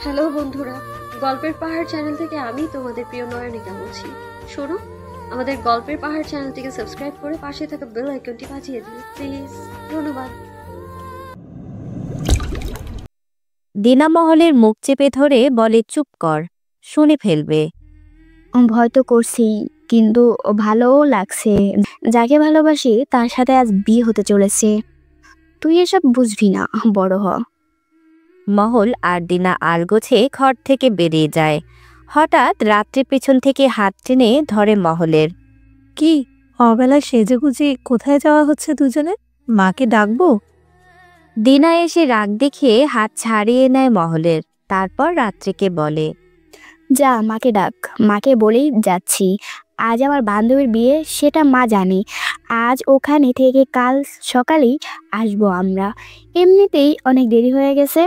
Hello বন্ধুরা, গল্পের পাহাড় চ্যানেল থেকে আমি তোমাদের প্রিয় নয়নিকা বলছি। শোনো, আমাদের গল্পের পাহাড় চ্যানেলটিকে সাবস্ক্রাইব করে পাশে থাকা বেল আইকনটি বাজিয়ে দিও প্লিজ। ধন্যবাদ। দিনা মহলের মুখ চেপে ধরে বলে, চুপ কর, শুনে ফেলবে। ভয় তো করছি, কিন্তু ভালোও লাগছে। যাকে ভালোবাসি তার সাথে আজ বিয়ে হতে চলেছে। তুই এসব বুঝবি না, বড় হ। মহল আর দিনা আলগোছে ঘর থেকে বেরিয়ে যায়। হঠাৎ রাত্রে পেছন থেকে হাত টেনে ধরে মহলের। কি অবেলায় সেজেগুজে কোথায় যাওয়া হচ্ছে দুজনে? মাকে ডাকবো? দিনা এসে রাগ দেখিয়ে হাত ছাড়িয়ে নেয় মহলের, তারপর রাত্রিকে বলে, যা মাকে ডাক। মাকে বলেই যাচ্ছি, আজ আমার বান্ধবীর বিয়ে, সেটা মা জানে। আজ ওখানে থেকে কাল সকালেই আসবো আমরা। এমনিতেই অনেক দেরি হয়ে গেছে,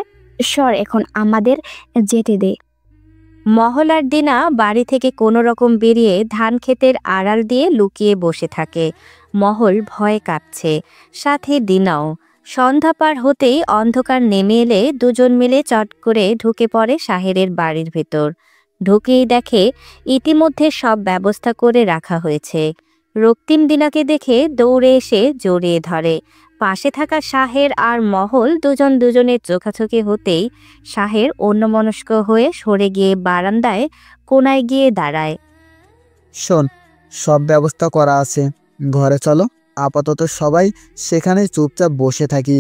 সর এখন আমাদের যেতে দে। মহল আর দিনা বাড়ি থেকে কোনো রকম বেরিয়ে ধান ক্ষেতের আড়াল দিয়ে লুকিয়ে বসে থাকে। মহল ভয়ে কাঁপছে, সাথে দিনাও। সন্ধ্যা পার হতেই অন্ধকার নেমে এলে দুজন মিলে চট করে ঢুকে পড়ে শাহেরের বাড়ির ভেতর। ঢুকেই দেখে ইতিমধ্যে সব ব্যবস্থা করে রাখা হয়েছে। রক্তিম দিনাকে দেখে দৌড়ে এসে জড়িয়ে ধরে। পাশে থাকা শাহের আর মহল দুজন দুজনের চোখাচোখি হতেই শাহের অন্যমনস্ক হয়ে সরে গিয়ে বারান্দায় কোনায় গিয়ে দাঁড়ায়। শোন, সব ব্যবস্থা করা আছে, ঘরে চলো। আপাতত সবাই সেখানে চুপচাপ বসে থাকি,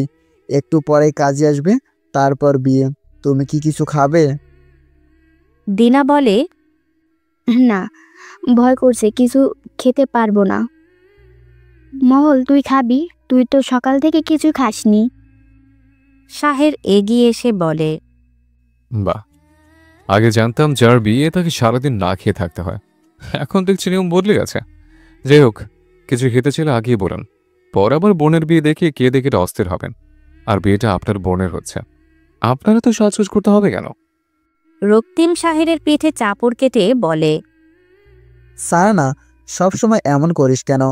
একটু পরে কাজে আসবে, তারপর বিয়ে। তুমি কি কিছু খাবে? দিনা বলে, না, ভয় করছে, কিছু খেতে পারবো না। মহল, তুই খাবি? তুই তো সকাল থেকে কিছু খাসনি। শাহের এগিয়ে এসে বলে, বাহ, আগে জানতাম যার বিয়ে তাকে সারাদিন না খেয়ে থাকতে হয়, এখন দেখছি নিয়ম বদলে গেছে। যাই হোক, কিছু খেতে ছিল আগিয়ে বলুন, পর আবার বোনের বিয়ে দেখে কে দেখে অস্থির হবেন। আর বিয়েটা আপনার বোনের হচ্ছে, আপনারা তো সাজগোজ করতে হবে কেন? রক্তিম শাহেরের পিঠে চাপড় কেটে বলে, সারা না, সবসময় এমন করিস কেন?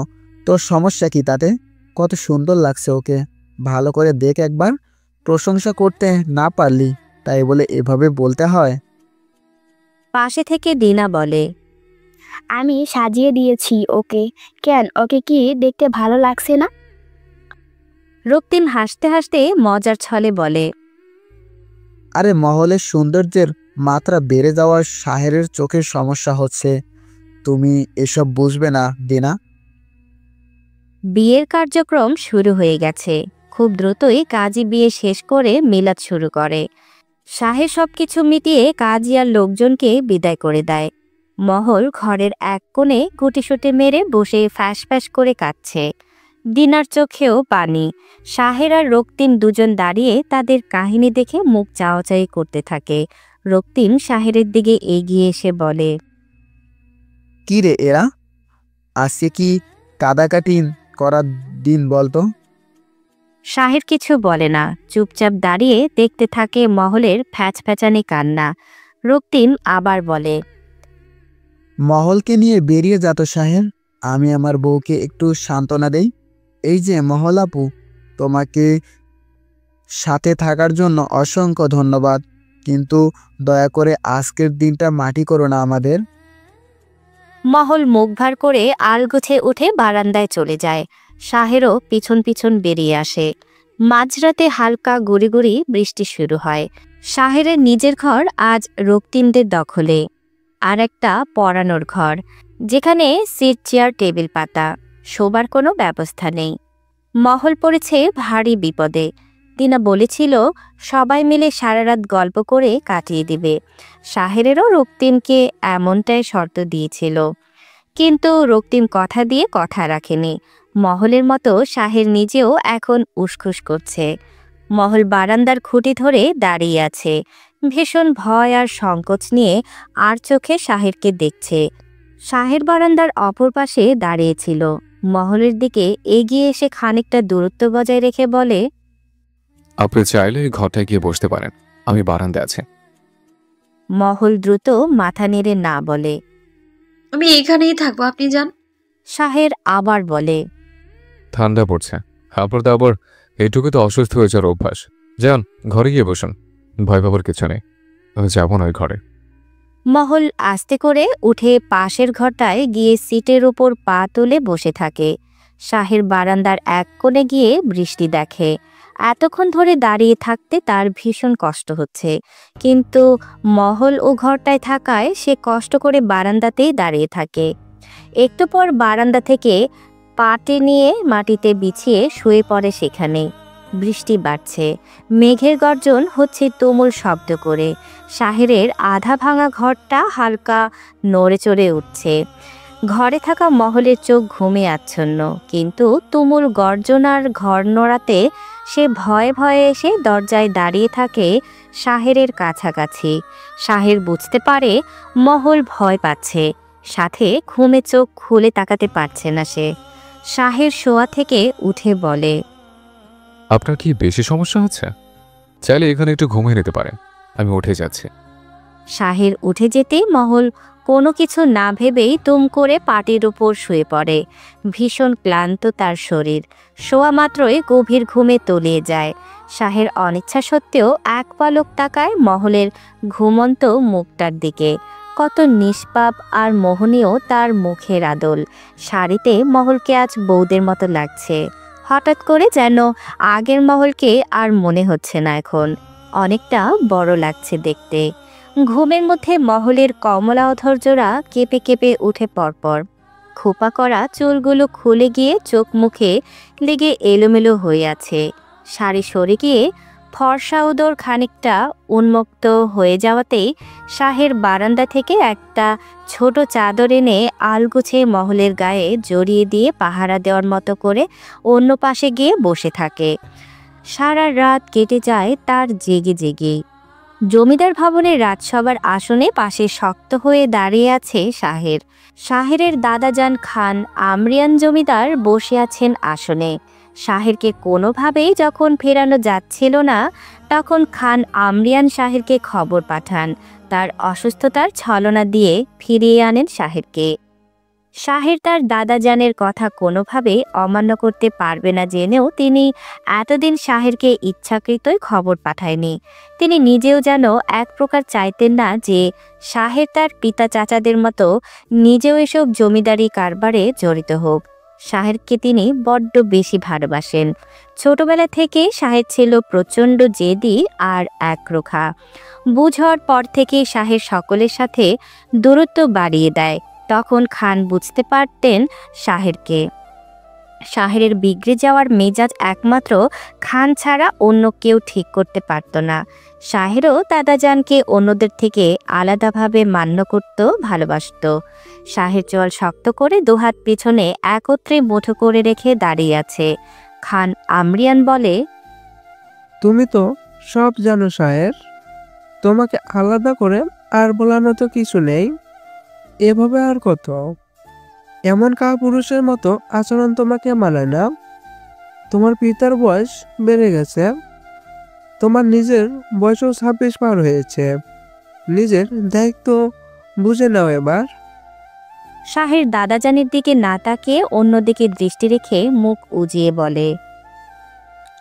তোর সমস্যা কি তাতে? কত সুন্দর লাগছে ওকে, ভালো করে দেখ একবার। প্রশংসা করতে না পারলি তাই বলে এভাবে বলতে হয়? পাশে থেকে দিনা বলে, আমি সাজিয়ে দিয়েছি ওকে। কেন, ওকে কি দেখতে ভালো লাগছে না? রক্তিম হাসতে হাসতে মজার ছলে বলে, আরে মহলের সৌন্দর্যের মাত্রা বেড়ে যাওয়ার শাহেরের চোখের সমস্যা হচ্ছে, তুমি এসব বুঝবে না দিনা। বিয়ের কার্যক্রম শুরু হয়ে গেছে। খুব দ্রুতই কাজী বিয়ে শেষ করে মিলাদ শুরু করে। শাহে সবকিছু মিটিয়ে কাজী আর লোকজনকে বিদায় করে দেয়। মহল ঘরের এক কোণে গুটিসুটি মেরে বসে ফ্যাস ফ্যাস করে কাঁদছে। দিনার চোখেও পানি। শাহের আর রক্তিম দুজন দাঁড়িয়ে তাদের কাহিনী দেখে মুখ চাওয়াচাই করতে থাকে। রক্তিম শাহেরের দিকে এগিয়ে এসে বলে, কি রে এরা, আজকে কি কাদাকাটি করার দিন বলতো? শাহের কিছু বলে না, চুপচাপ দাঁড়িয়ে দেখতে থাকে মহলের ফ্যাচফ্যাচানি কান্না। রক্তিম আবার বলে, মহলকে নিয়ে বেরিয়ে যাতো শাহের, আমি আমার বউকে একটু সান্ত্বনা দেই। এই যে মহল আপু, তোমাকে সাথে থাকার জন্য অসংখ্য ধন্যবাদ, কিন্তু দয়া করে আজকের দিনটা মাটি করো না আমাদের। মহল মুখ ভার করে আলগোছে উঠে বারান্দায় চলে যায়। শাহেরও পিছন পিছন বেরিয়ে আসে। মাঝরাতে হালকা গুড়ি গুড়ি বৃষ্টি শুরু হয়। শাহেরের নিজের ঘর আজ রক্তিমদের দখলে। আর একটা পড়ানোর ঘর, যেখানে সিট চেয়ার টেবিল পাতা, শোবার কোনো ব্যবস্থা নেই। মহল পড়েছে ভারী বিপদে। দিনা বলেছিল সবাই মিলে সারা রাত গল্প করে কাটিয়ে দিবে। শাহেরেরও রক্তিমকে এমনটাই শর্ত দিয়েছিল, কিন্তু রক্তিম কথা দিয়ে কথা রাখেনি। মহলের মতো শাহের নিজেও এখন উসখুস করছে। মহল বারান্দার খুঁটি ধরে দাঁড়িয়ে আছে, ভীষণ ভয় আর সংকোচ নিয়ে আর চোখে শাহেরকে দেখছে। শাহের বারান্দার অপর পাশে দাঁড়িয়েছিল। মহলের দিকে এগিয়ে এসে খানিকটা দূরত্ব বজায় রেখে বলে, আপনি চাইলে ঘরটায় গিয়ে বসতে পারেন, আমি বারান্দায় আছি। মহল দ্রুত মাথা নেড়ে না বলে, আমি এখানেই থাকবো, আপনি যান। শাহের আবার বলে, ঠান্ডা পড়ছে, আপনার তো আবার এইটুকু তো অসুস্থ হয়ে যাওয়ার অভ্যাস। যান ঘরে গিয়ে বসুন, ভয় পাবার কিছু নেই। আমি যাবো না ওই ঘরে। মহল আস্তে করে উঠে পাশের ঘরটায় গিয়ে সিটের ওপর পা তুলে বসে থাকে। শাহের বারান্দার এক কোণে গিয়ে বৃষ্টি দেখে। এতক্ষণ ধরে দাঁড়িয়ে থাকতে তার ভীষণ কষ্ট হচ্ছে, কিন্তু মহল ও ঘরটায় থাকায় সে কষ্ট করে বারান্দাতেই দাঁড়িয়ে থাকে। একটু পর বারান্দা থেকে পাটে নিয়ে মাটিতে বিছিয়ে শুয়ে পড়ে সেখানে। বৃষ্টি বাড়ছে, মেঘের গর্জন হচ্ছে তুমুল শব্দ করে। শাহেরের আধা ভাঙা ঘরটা হালকা নড়ে চড়ে উঠছে। ঘরে থাকা মহলের চোখ ঘুমে আচ্ছন্ন, কিন্তু তুমুল গর্জনার ঘর নড়াতে সে ভয়ে ভয়ে এসে দরজায় দাঁড়িয়ে থাকে শাহেরের কাছাকাছি। শাহের বুঝতে পারে মহল ভয় পাচ্ছে, সাথে ঘুমে চোখ খুলে তাকাতে পারছে না সে। শাহের শোয়া থেকে উঠে বলে, আপনার কি বেশি সমস্যা হচ্ছে? চাইলে এখানে একটু ঘুমিয়ে নিতে পারেন, আমি উঠে যাচ্ছি। শাহের উঠে যেতেই মহল কোনো কিছু না ভেবেই তুম করে পাটির উপর শুয়ে পড়ে। ভীষণ ক্লান্ত তার শরীর, শোয়া মাত্রই গভীর ঘুমে তলিয়ে যায়। শাহের অনিচ্ছা সত্ত্বেও এক পলক তাকায় মহলের ঘুমন্ত মুখটার দিকে। কত নিষ্পাপ আর মোহনীয় তার মুখের আদল। শাড়িতে মহলকে আজ বউদের মতো লাগছে। হঠাৎ করে যেন আগের মহলকে আর মনে হচ্ছে না, এখন অনেকটা বড় লাগছে দেখতে। ঘুমের মধ্যে মহলের কমলা অধৈর্যরা কেঁপে কেঁপে উঠে পরপর। খোপা করা চুলগুলো খুলে গিয়ে চোখ মুখে লেগে এলোমেলো হয়ে আছে। শাড়ি সরে গিয়ে ফর্সা উদর খানিকটা উন্মুক্ত হয়ে যাওয়াতেই শাহের বারান্দা থেকে একটা ছোট চাদর এনে আলগুছে মহলের গায়ে জড়িয়ে দিয়ে পাহারা দেওয়ার মতো করে অন্য পাশে গিয়ে বসে থাকে। সারা রাত কেটে যায় তার জেগে জেগে। জমিদার ভবনের রাজসভার আসনে পাশে শক্ত হয়ে দাঁড়িয়ে আছে শাহের। শাহেরের দাদাজান খান আমরিয়ান জমিদার বসে আছেন আসনে। শাহেরকে কোনোভাবেই যখন ফেরানো যাচ্ছিল না, তখন খান আমরিয়ান শাহেরকে খবর পাঠান। তার অসুস্থতার ছলনা দিয়ে ফিরিয়ে আনেন শাহেরকে। শাহের তার দাদাজানের কথা কোনোভাবেই অমান্য করতে পারবে না জেনেও তিনি এতদিন শাহেরকে ইচ্ছাকৃতই খবর পাঠায়নি। তিনি নিজেও যেন এক প্রকার চাইতেন না যে শাহের তার পিতা চাচাদের মতো নিজেও এসব জমিদারি কারবারে জড়িত হোক। শাহেরকে তিনি বড্ড বেশি ভালোবাসেন। ছোটবেলা থেকে শাহের ছিল প্রচণ্ড জেদি আর একরোখা। বুঝ হওয়ার পর থেকে শাহের সকলের সাথে দূরত্ব বাড়িয়ে দেয়। তখন খান বুঝতে পারতেন শাহেরকে। শাহেরের বিগড়ে যাওয়ার মেজাজ একমাত্র খান ছাড়া অন্য কেউ ঠিক করতে পারত না। শাহেরও দাদাজানকে অন্যদের থেকে আলাদাভাবে মান্য করত, ভালোবাসত। শাহের চোয়াল শক্ত করে দুহাত পিছনে একত্রে মুঠো করে রেখে দাঁড়িয়ে আছে। খান আমরিয়ান বলে, তুমি তো সব জানো শাহের, তোমাকে আলাদা করে আর বলানো তো কিছু নেই। এভাবে আর কত? এমন কাপুরুষের মতো আচরণ তোমাকে মানায় না। তোমার পিতার বয়স বেড়ে গেছে, তোমার নিজের বয়সও 26 পার হয়েছে। নিজের দায়িত্ব বুঝে নাও এবার। শাহের দাদাজানের দিকে না তাকিয়ে অন্যদিকে দৃষ্টি রেখে মুখ উজিয়ে বলে,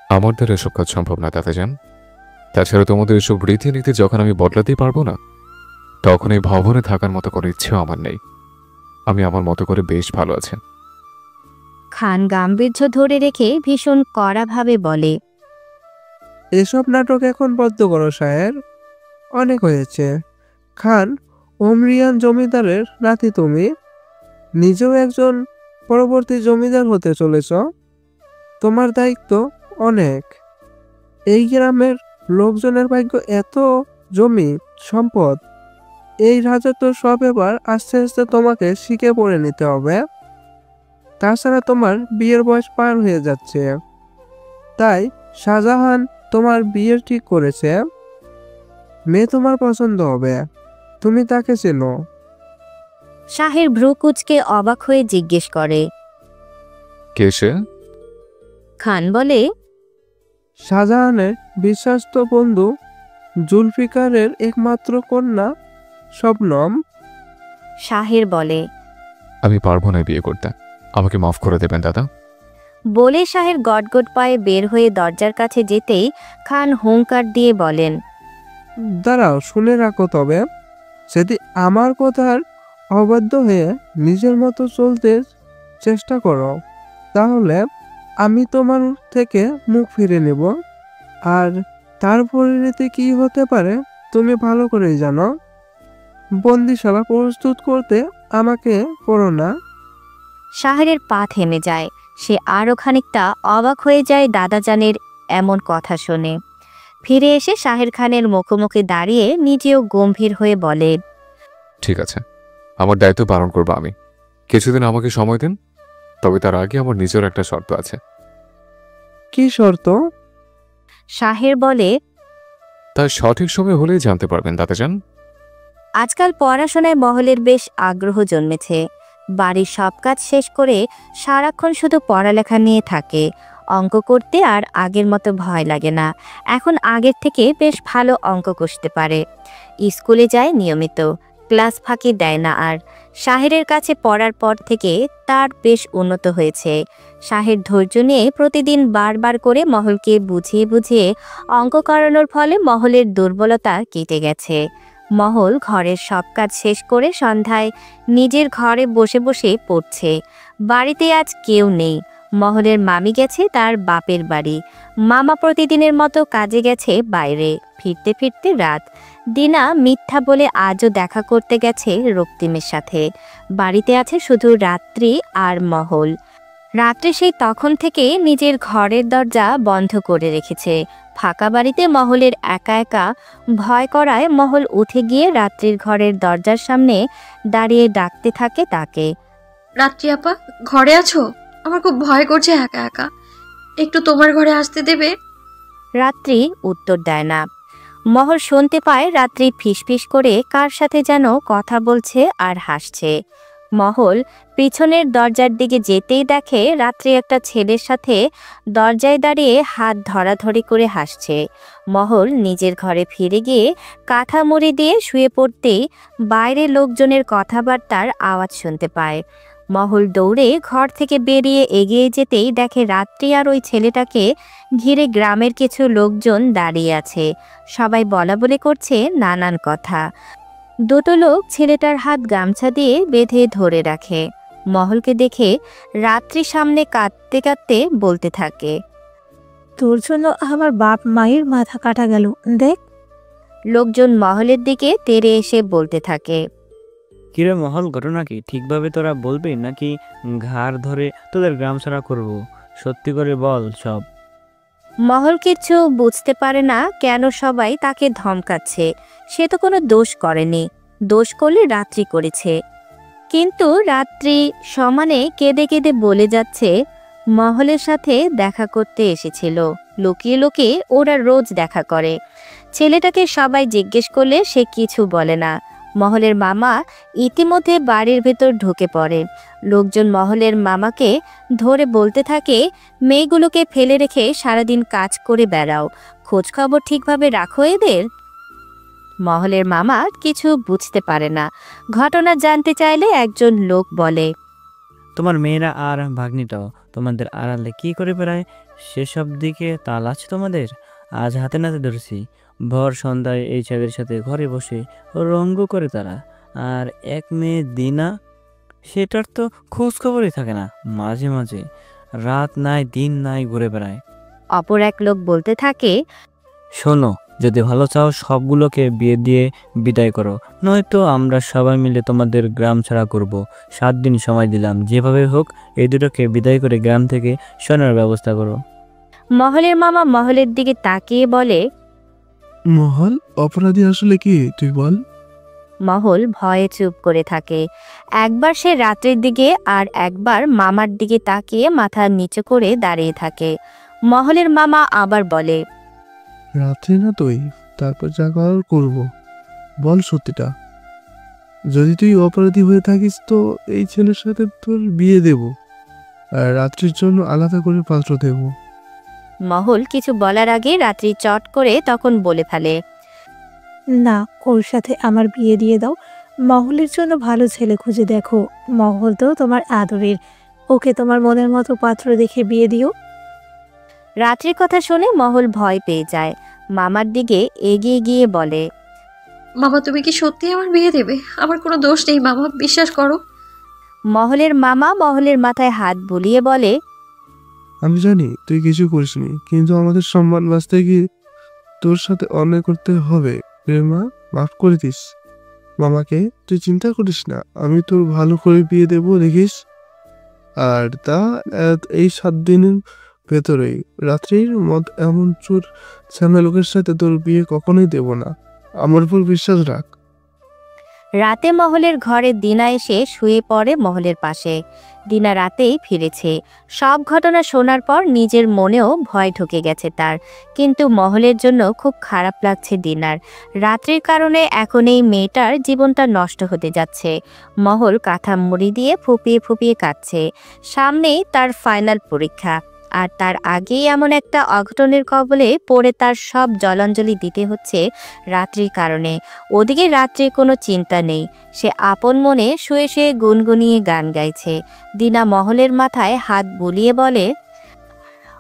আমার দ্বারা এসব কাজ সম্ভব না দাদাজান। তাছাড়া তোমাদের এসব রীতিনীতি যখন আমি বদলাতেই পারবো না, তখন এই ভবনে থাকার মতো কোনো ইচ্ছেও আমার নেই। আমি আমার মতো করে বেশ ভালো আছি। খান গাম্ভীর্য ধরে রেখে ভীষণ কড়াভাবে বলে, এসব নাটক এখন বন্ধ করো শাহের, অনেক হয়েছে। খান ওমরিয়ান জমিদারের নাতি তুমি, নিজেও একজন পরবর্তী জমিদার হতে চলেছ। তোমার দায়িত্ব অনেক। এই গ্রামের লোকজনের ভাগ্য এত জমি সম্পদ, এই রাজত্ব সব এবার আস্তে আস্তে তোমাকে শিখে পড়ে নিতে হবে। তাছাড়া তোমার বিয়ের বয়স পার হয়ে যাচ্ছে, তাই শাহজাহান তোমার বিয়ে ঠিক করেছে। মেয়ে তোমার পছন্দ হবে, তুমি তাকে চেনো। শাহের ভ্রু কুঁচকে অবাক হয়ে জিজ্ঞেস করে, কে সে? খান বলে, শাহজাহানের বিশ্বস্ত বন্ধু জুলফিকারের একমাত্র কন্যা শবনম। শাহের বলে, আমি পারবো না বিয়ে করতে, আমাকে মাফ করে দেবেন দাদা। বলে শাহের গটগট পায়ে বের হয়ে দরজার কাছে যেতেই খান হুঙ্কার দিয়ে বলেন, দাঁড়াও, শুনে রাখো। তবে যদি আমার কথার অবাধ্য হয়ে নিজের মতো চলতে চেষ্টা করো, তাহলে আমি তোমার থেকে মুখ ফিরে নেব। আর তার পরিণতি কি হতে পারে তুমি ভালো করেই জানো। বন্দিশালা প্রস্তুত করতে আমাকে করো না। শাহের পা থেমে যায়। সে আরও খানিকটা অবাক হয়ে যায় দাদাজানের এমন কথা শুনে। ফিরে এসে শাহের খানের মুখোমুখি দাঁড়িয়ে নিজেও গম্ভীর হয়ে বলে, ঠিক আছে, আমার দায়িত্ব পালন করবো আমি। কিছুদিন আমাকে সময় দিন, তবে তার আগে আমার নিজের একটা শর্ত আছে। কি শর্ত? শাহের বলে, তার সঠিক সময় হলেই জানতে পারবেন দাদাজান। আজকাল পড়াশোনায় মহলের বেশ আগ্রহ জন্মেছে। বাড়ির সব কাজ শেষ করে সারাক্ষণ শুধু পড়ালেখা নিয়ে থাকে। অঙ্ক করতে আর আগের মতো ভয় লাগে না। এখন আগের থেকে বেশ ভালো অঙ্ক কষতে পারে। স্কুলে যায় নিয়মিত, ক্লাস ফাঁকি দেয় না আর। শাহেরের কাছে পড়ার পর থেকে তার বেশ উন্নত হয়েছে। শাহের ধৈর্য নিয়ে প্রতিদিন বারবার করে মহলকে বুঝিয়ে বুঝিয়ে অঙ্ক করানোর ফলে মহলের দুর্বলতা কেটে গেছে। মহল ঘরের সব কাজ শেষ করে সন্ধ্যায় নিজের ঘরে বসে বসে পড়ছে। বাড়িতে আজ কেউ নেই। মহলের মামি গেছে তার বাপের বাড়ি। মামা প্রতিদিনের মতো কাজে গেছে বাইরে। ফিরতে ফিরতে রাত। দিনা মিথ্যা বলে আজও দেখা করতে গেছে রক্তিমের সাথে। বাড়িতে আছে শুধু রাত্রি আর মহল। রাত্রে সেই তখন থেকে নিজের ঘরের দরজা বন্ধ করে রেখেছে। ফাঁকা বাড়িতে মহলের একা একা ভয় করায় মহল উঠে গিয়ে রাত্রির ঘরের দরজার সামনে দাঁড়িয়ে ডাকতে থাকে তাকে, রাত্রি আপা, ঘরে আছো? আমার খুব ভয় করছে একা একা, একটু তোমার ঘরে আসতে দেবে? রাত্রি উত্তর দেয় না। মহল শুনতে পায় রাত্রি ফিসফিস করে কার সাথে যেন কথা বলছে আর হাসছে। মহল পিছনের দরজার দিকে যেতেই দেখে রাত্রি একটা ছেলের সাথে দরজায় দাঁড়িয়ে হাত ধরাধরি করে হাসছে। মহল নিজের ঘরে ফিরে গিয়ে কাঁথা মুড়ি দিয়ে শুয়ে পড়তেই বাইরে লোকজনের কথাবার্তার আওয়াজ শুনতে পায়। মহল দৌড়ে ঘর থেকে বেরিয়ে এগিয়ে যেতেই দেখে রাত্রি আর ওই ছেলেটাকে ঘিরে গ্রামের কিছু লোকজন দাঁড়িয়ে আছে। সবাই বলাবলি করছে নানান কথা। দুটো লোক ছেলেটার হাত গামছা দিয়ে বেঁধে ধরে রাখে। মহলকে দেখে রাত্রি সামনে কাঁদতে কাঁদতে বলতে থাকে, তোর জন্য আমার বাপ মায়ের মাথা কাটা গেল, দেখ। লোকজন মহলের দিকে তেড়ে এসে বলতে থাকে, কিরে মহল, ঘটনা কি? ঠিকভাবে তোরা বলবি নাকি ঘাড় ধরে তোদের গ্রাম ছাড়া করবো? সত্যি করে বল সব। মহল কিছু বুঝতে পারে না কেন সবাই তাকে ধমকাচ্ছে। সে তো কোনো দোষ করেনি। দোষ করলে রাত্রি করেছে। কিন্তু রাত্রি সমানে কেঁদে কেঁদে বলে যাচ্ছে মহলের সাথে দেখা করতে এসেছিল। লুকিয়ে লুকিয়ে ওরা রোজ দেখা করে। ছেলেটাকে সবাই জিজ্ঞেস করলে সে কিছু বলে না। মহলের মামা ইতিমধ্যে বাড়ির ভেতর ঢুকে পড়ে। লোকজন মহলের মামাকে ধরে বলতে থাকে, মেয়েগুলোকে ফেলে রেখে সারাদিন কাজ করে বেড়াও, খোঁজ খবর ঠিকভাবে রাখো এদের। মহলের মামা কিছু বুঝতে পারে না। ঘটনা জানতে চাইলে একজন লোক বলে, তোমার মেয়েরা আর ভাগ্নিটাও তোমাদের আড়ালে কি করে বেড়ায়? সেসব দিকে তাল আছে তোমাদের? আজ হাতে নাতে ধরেছি। ভর সন্ধ্যায় এই ছেলের সাথে ঘরে বসে রঙ্গ করে তারা। আর এক মেয়ে দিনা, সেটার তো খোঁজ খবরই থাকে না। মাঝে মাঝে রাত নাই দিন নাই ঘুরে বেড়ায়। অপর এক লোক বলতে থাকে, শোনো, যদি ভালো চাও সবগুলোকে বিয়ে দিয়ে বিদায় করো, নয়তো আমরা সবাই মিলে তোমাদের গ্রাম ছাড়া করব। 7 দিন সময় দিলাম, যেভাবে হোক এই দুটোকে বিদায় করে গ্রাম থেকে সরানোর ব্যবস্থা করো। মহলের মামা মহলের দিকে তাকিয়ে বলে, মহল, অপরাধী আসলে কি তুই বল? মহল ভয়ে চুপ করে থাকে। একবার সে রাত্রির দিকে আর একবার মামার দিকে তাকিয়ে মাথা নিচু করে দাঁড়িয়ে থাকে। মহলের মামা আবার বলে, রাত্রি না তুই, তারপর যা করার করবো। বল সত্যিটা। যদি তুই অপরাধী হয়ে থাকিস তো এই ছেলের সাথে তোর বিয়ে দেব, আর রাত্রির জন্য আলাদা করে পাত্র দেব। মহল কিছু বলার আগে রাত্রি চট করে তখন বলে ফেলে, না, ওর সাথে আমার বিয়ে দিয়ে দাও। মহলের জন্য ভালো ছেলে খুঁজে দেখো। মহল তো তোমার আদরের, ওকে তোমার মনের মতো পাত্র দেখে বিয়ে দিও। রাত্রির কথা শুনে মহল ভয় পেয়ে যায়। মামার দিকে এগিয়ে গিয়ে বলে, মামা তুমি কি সত্যি আমার বিয়ে দেবে? আমার কোনো দোষ নেই মামা, বিশ্বাস করো। মহলের মামা মহলের মাথায় হাত বুলিয়ে বলে, আমি জানি তুই কিছু করিসনি, কিন্তু আমাদের সম্মান বাঁচতে গিয়ে তোর সাথে অন্যায় করতে হবে। প্রেমা, মাফ করে দিস মামাকে। তুই চিন্তা করিস না, আমি তোর ভালো করে বিয়ে দেবো, দেখিস। আর এই 7 দিনের ভেতরেই রাত্রির মত এমন চোর ছানা লোকের সাথে তোর বিয়ে কখনোই দেব না। আমার উপর বিশ্বাস রাখ। রাতে মহলের ঘরে দিনা এসে শুয়ে পড়ে মহলের পাশে। দিনা রাতেই ফিরেছে। সব ঘটনা শোনার পর নিজের মনেও ভয় ঢুকে গেছে তার, কিন্তু মহলের জন্য খুব খারাপ লাগছে দিনার। রাত্রির কারণে এখন এই মেয়েটার জীবনটা নষ্ট হতে যাচ্ছে। মহল কাঁথা মুড়ি দিয়ে ফুপিয়ে ফুপিয়ে কাঁদছে। সামনেই তার ফাইনাল পরীক্ষা, আর তার আগেই এমন একটা অঘটনের কবলে পড়ে তার সব জলাঞ্জলি দিতে হচ্ছে রাত্রির কারণে। ওদিকে রাত্রির কোনো চিন্তা নেই, সে আপন মনে শুয়ে শুয়ে গুনগুনিয়ে গান গাইছে। দিনা মহলের মাথায় হাত বুলিয়ে বলে,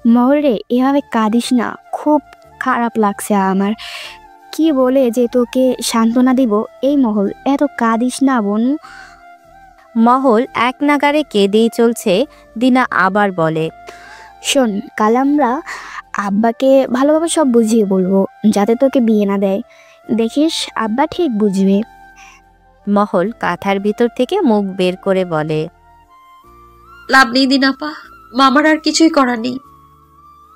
মহল রে, এভাবে কাঁদিস না, খুব খারাপ লাগছে আমার। কি বলে যে তোকে সান্ত্বনা দিব এই মহল, এত কাঁদিস না বনু। মহল এক নাগারে কেঁদেই চলছে। দিনা আবার বলে, শোন, কাল আমরা আব্বাকে ভালোভাবে সব বুঝিয়ে বলবো, যাতে তোকে বিয়ে না দেয়। দেখিস আব্বা ঠিক বুঝবে। মহল কাঁথার ভিতর থেকে মুখ বের করে বলে, লাভ নেই দিনাপা, মামার আর কিছুই করার নেই।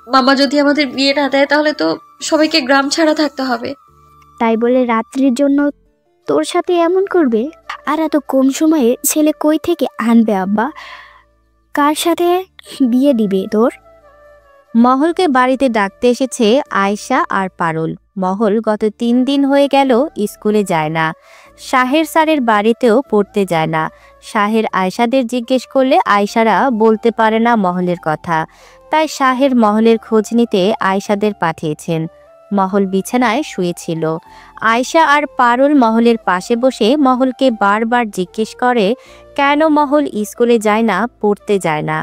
মামা যদি আমাদের বিয়ে না দেয় তাহলে তো সবাইকে গ্রাম ছাড়া থাকতে হবে। তাই বলে রাত্রির জন্য তোর সাথে এমন করবে? আর এত কম সময়ে ছেলে কই থেকে আনবে আব্বা? কার সাথে বিয়ে দিবে তোর? মহলকে বাড়িতে ডাকতে এসেছে আয়শা আর পারুল। মহল গত 3 দিন হয়ে গেল স্কুলে যায় না, শাহের স্যারের বাড়িতেও পড়তে যায় না। শাহের আয়শাদের জিজ্ঞেস করলে আয়শারা বলতে পারে না মহলের কথা, তাই শাহের মহলের খোঁজ নিতে আয়শাদের পাঠিয়েছেন। মহল বিছানায় শুয়েছিল। আয়শা আর পারুল মহলের পাশে বসে মহলকে বারবার জিজ্ঞেস করে কেন মহল স্কুলে যায় না, পড়তে যায় না।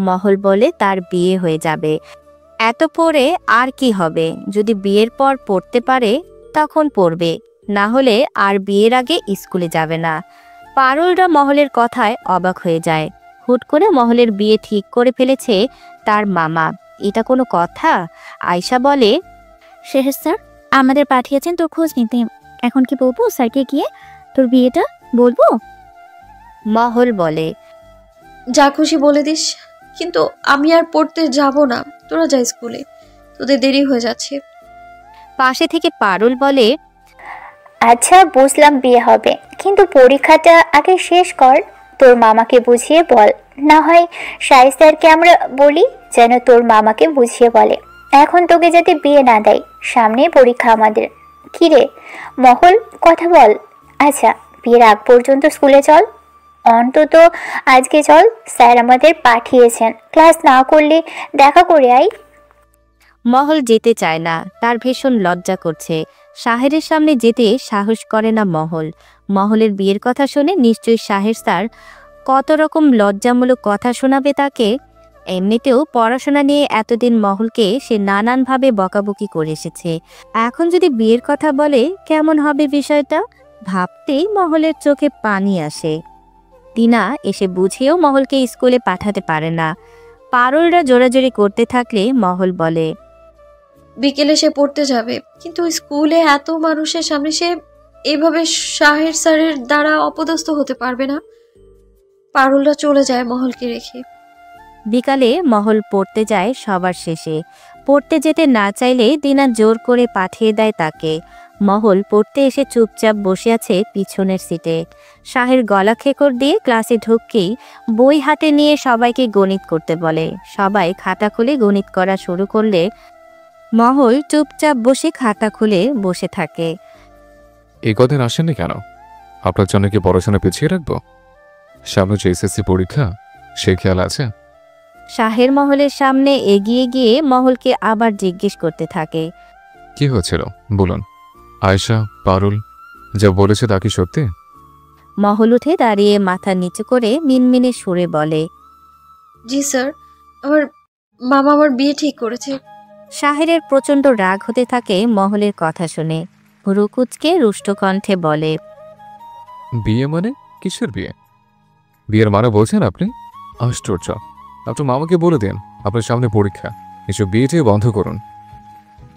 মহল বলে তার বিয়ে হয়ে যাবে, এত পড়ে আর কি হবে, যদি বিয়ের পর পড়তে পারে তখন পড়বে, না হলে আর বিয়ের আগে স্কুলে যাবে না। পারুলরা মহলের কথায় অবাক হয়ে যায়। হুট করে মহলের বিয়ে ঠিক করে ফেলেছে তার মামা, এটা কোনো কথা? আয়শা বলে, শেহর স্যার আমাদের পাঠিয়েছেন তোর খোঁজ নিতে, এখন কি বলবো স্যারকে গিয়ে তোর বিয়েটা বলবো? মহল বলে, যা খুশি বলে দিস, কিন্তু আমি আর পড়তে যাব না। তোরা যা স্কুলে, তোদের দেরি হয়ে যাচ্ছে। পাশে থেকে পারুল বলে, আচ্ছা বুঝলাম বিয়ে হবে, কিন্তু পরীক্ষাটা আগে শেষ কর। তোর মামাকে বুঝিয়ে বল, না হয় শায়েস্তারকে আমরা বলি যেন তোর মামাকে বুঝিয়ে বলে এখন তোকে যাতে বিয়ে না দেয়। সামনে পরীক্ষা আমাদের। কিরে মহল, কথা বল। আচ্ছা বিয়ের আগ পর্যন্ত স্কুলে চল, অন্তত আজকে চল, স্যার আমাদের পাঠিয়েছেন। ক্লাস না করলে দেখা করে আই। মহল যেতে চায় না, তার ভীষণ লজ্জা করছে। শাহেরের সামনে যেতে সাহস করে না মহল। মহলের বিয়ের কথা শুনে নিশ্চয়ই শাহের স্যার কত রকম লজ্জামূলক কথা শোনাবে তাকে। এমনিতেও পড়াশোনা নিয়ে এতদিন মহলকে সে নানানভাবে বকাবকি করে এসেছে, এখন যদি বিয়ের কথা বলে কেমন হবে বিষয়টা, ভাবতেই মহলের চোখে পানি আসে। দিনা এসে বুঝিয়েও মহলকে স্কুলে পাঠাতে পারে না। পারুলরা জোরাজোরি করতে থাকলে মহল বলে, বিকেলে সে পড়তে যাবে, কিন্তু স্কুলে এত মানুষের সামনে সে এইভাবে শাহের স্যারের দ্বারা অপদস্থ হতে পারবে না। পারুলরা চলে যায় মহলকে রেখে। বিকালে মহল পড়তে যায় সবার শেষে। পড়তে যেতে না চাইলে দিনা জোর করে পাঠিয়ে দেয় তাকে। মহল পড়তে এসে চুপচাপ বসে আছে পিছনের সিটে। শাহের গলা খেকর দিয়ে ক্লাসে ঢুককেই বই হাতে নিয়ে সবাইকে গণিত করতে বলে। সবাই খাতা খুলে গণিত করা শুরু করলে মহল চুপচাপ বসে খাতা খুলে বসে থাকে। এই কদিন আসেননি কেন? আপনার জন্য কি পড়াশোনা পিছিয়ে রাখবো? সামনে যে এসএসসি পরীক্ষা, সে খেয়াল আছে? শাহের মহলের সামনে এগিয়ে গিয়ে মহলকে আবার জিজ্ঞেস করতে থাকে, কি হয়েছিল বলুন। আয়শা, পারুল যা বলেছে তা কি সত্যি? মহল উঠে দাঁড়িয়ে মাথা নিচু করে মিনমিনে সুরে বলে, জি স্যার, আমার মামা আমার বিয়ে ঠিক করেছে। শাহেরের প্রচণ্ড রাগ হতে থাকে মহলের কথা শুনে। রুকুচকে রুষ্ট কণ্ঠে বলে, বিয়ে মানে কিসের বিয়ে? বিয়ের মানে বলছেন আপনি? আশ্চর্য। আপনার মামাকে বলে দিন আপনার সামনে পরীক্ষা, এসব বিয়েটি বন্ধ করুন।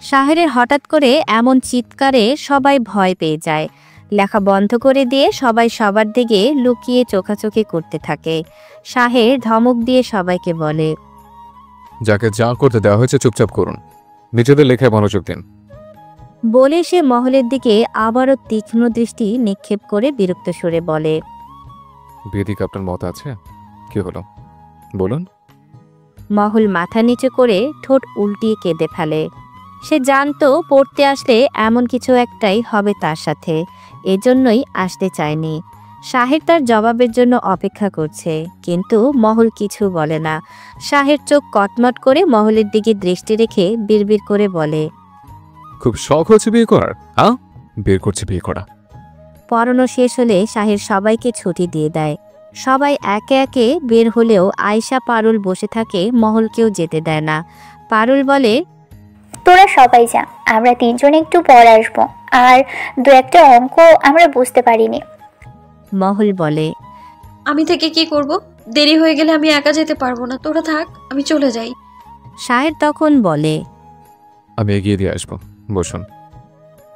শাহেরের হঠাৎ করে এমন চিৎকারে সবাই ভয় পেয়ে যায়। লেখা বন্ধ করে দিয়ে সবাই সবার দিকে লুকিয়ে চোখাচোখি করতে থাকে। শাহের ধমক দিয়ে সবাইকে বলে, যাকে যা করতে দেওয়া হয়েছে চুপচাপ করুন, নিজেদের লেখায় মনোযোগ দিন। বলে সে মহলের দিকে আবারও তীক্ষ্ণ দৃষ্টি নিক্ষেপ করে বিরক্ত সুরে বলে, বিয়েদিকে আপনার মত আছে? কি হলো বলুন। মহল মাথা নিচু করে ঠোঁট উল্টিয়ে কেঁদে ফেলে। সে জানতো পড়তে আসলে এমন কিছু একটাই হবে তার সাথে, এজন্যই আসতে চায়নি। শাহের তার জবাবের জন্য অপেক্ষা করছে, কিন্তু মহল কিছু বলে না। শাহের চোখ কটমট করে মহলের দিকে দৃষ্টি রেখে বিড়বিড় করে বলে, খুব শখ হচ্ছে বিয়ে করার? হ্যাঁ, বের করছে বিয়ে করা। পড়ানো শেষ হলে শাহের সবাইকে ছুটি দিয়ে দেয়। সবাই একে একে বের হলেও আয়শা পারুল বসে থাকে, মহলকেও যেতে দেয় না। পারুল বলে, তোরা সবাই যা, আমরা তিনজন একটু পর আসবো, আর দু একটা অঙ্ক আমরা বুঝতে পারিনি। মহল বলে, আমি থেকে কি করব? দেরি হয়ে গেলে আমি একা যেতে পারবো না, তোরা থাক, আমি চলে যাই। শাহের তখন বলে, আমি এগিয়ে দিয়ে আসবো, বসুন।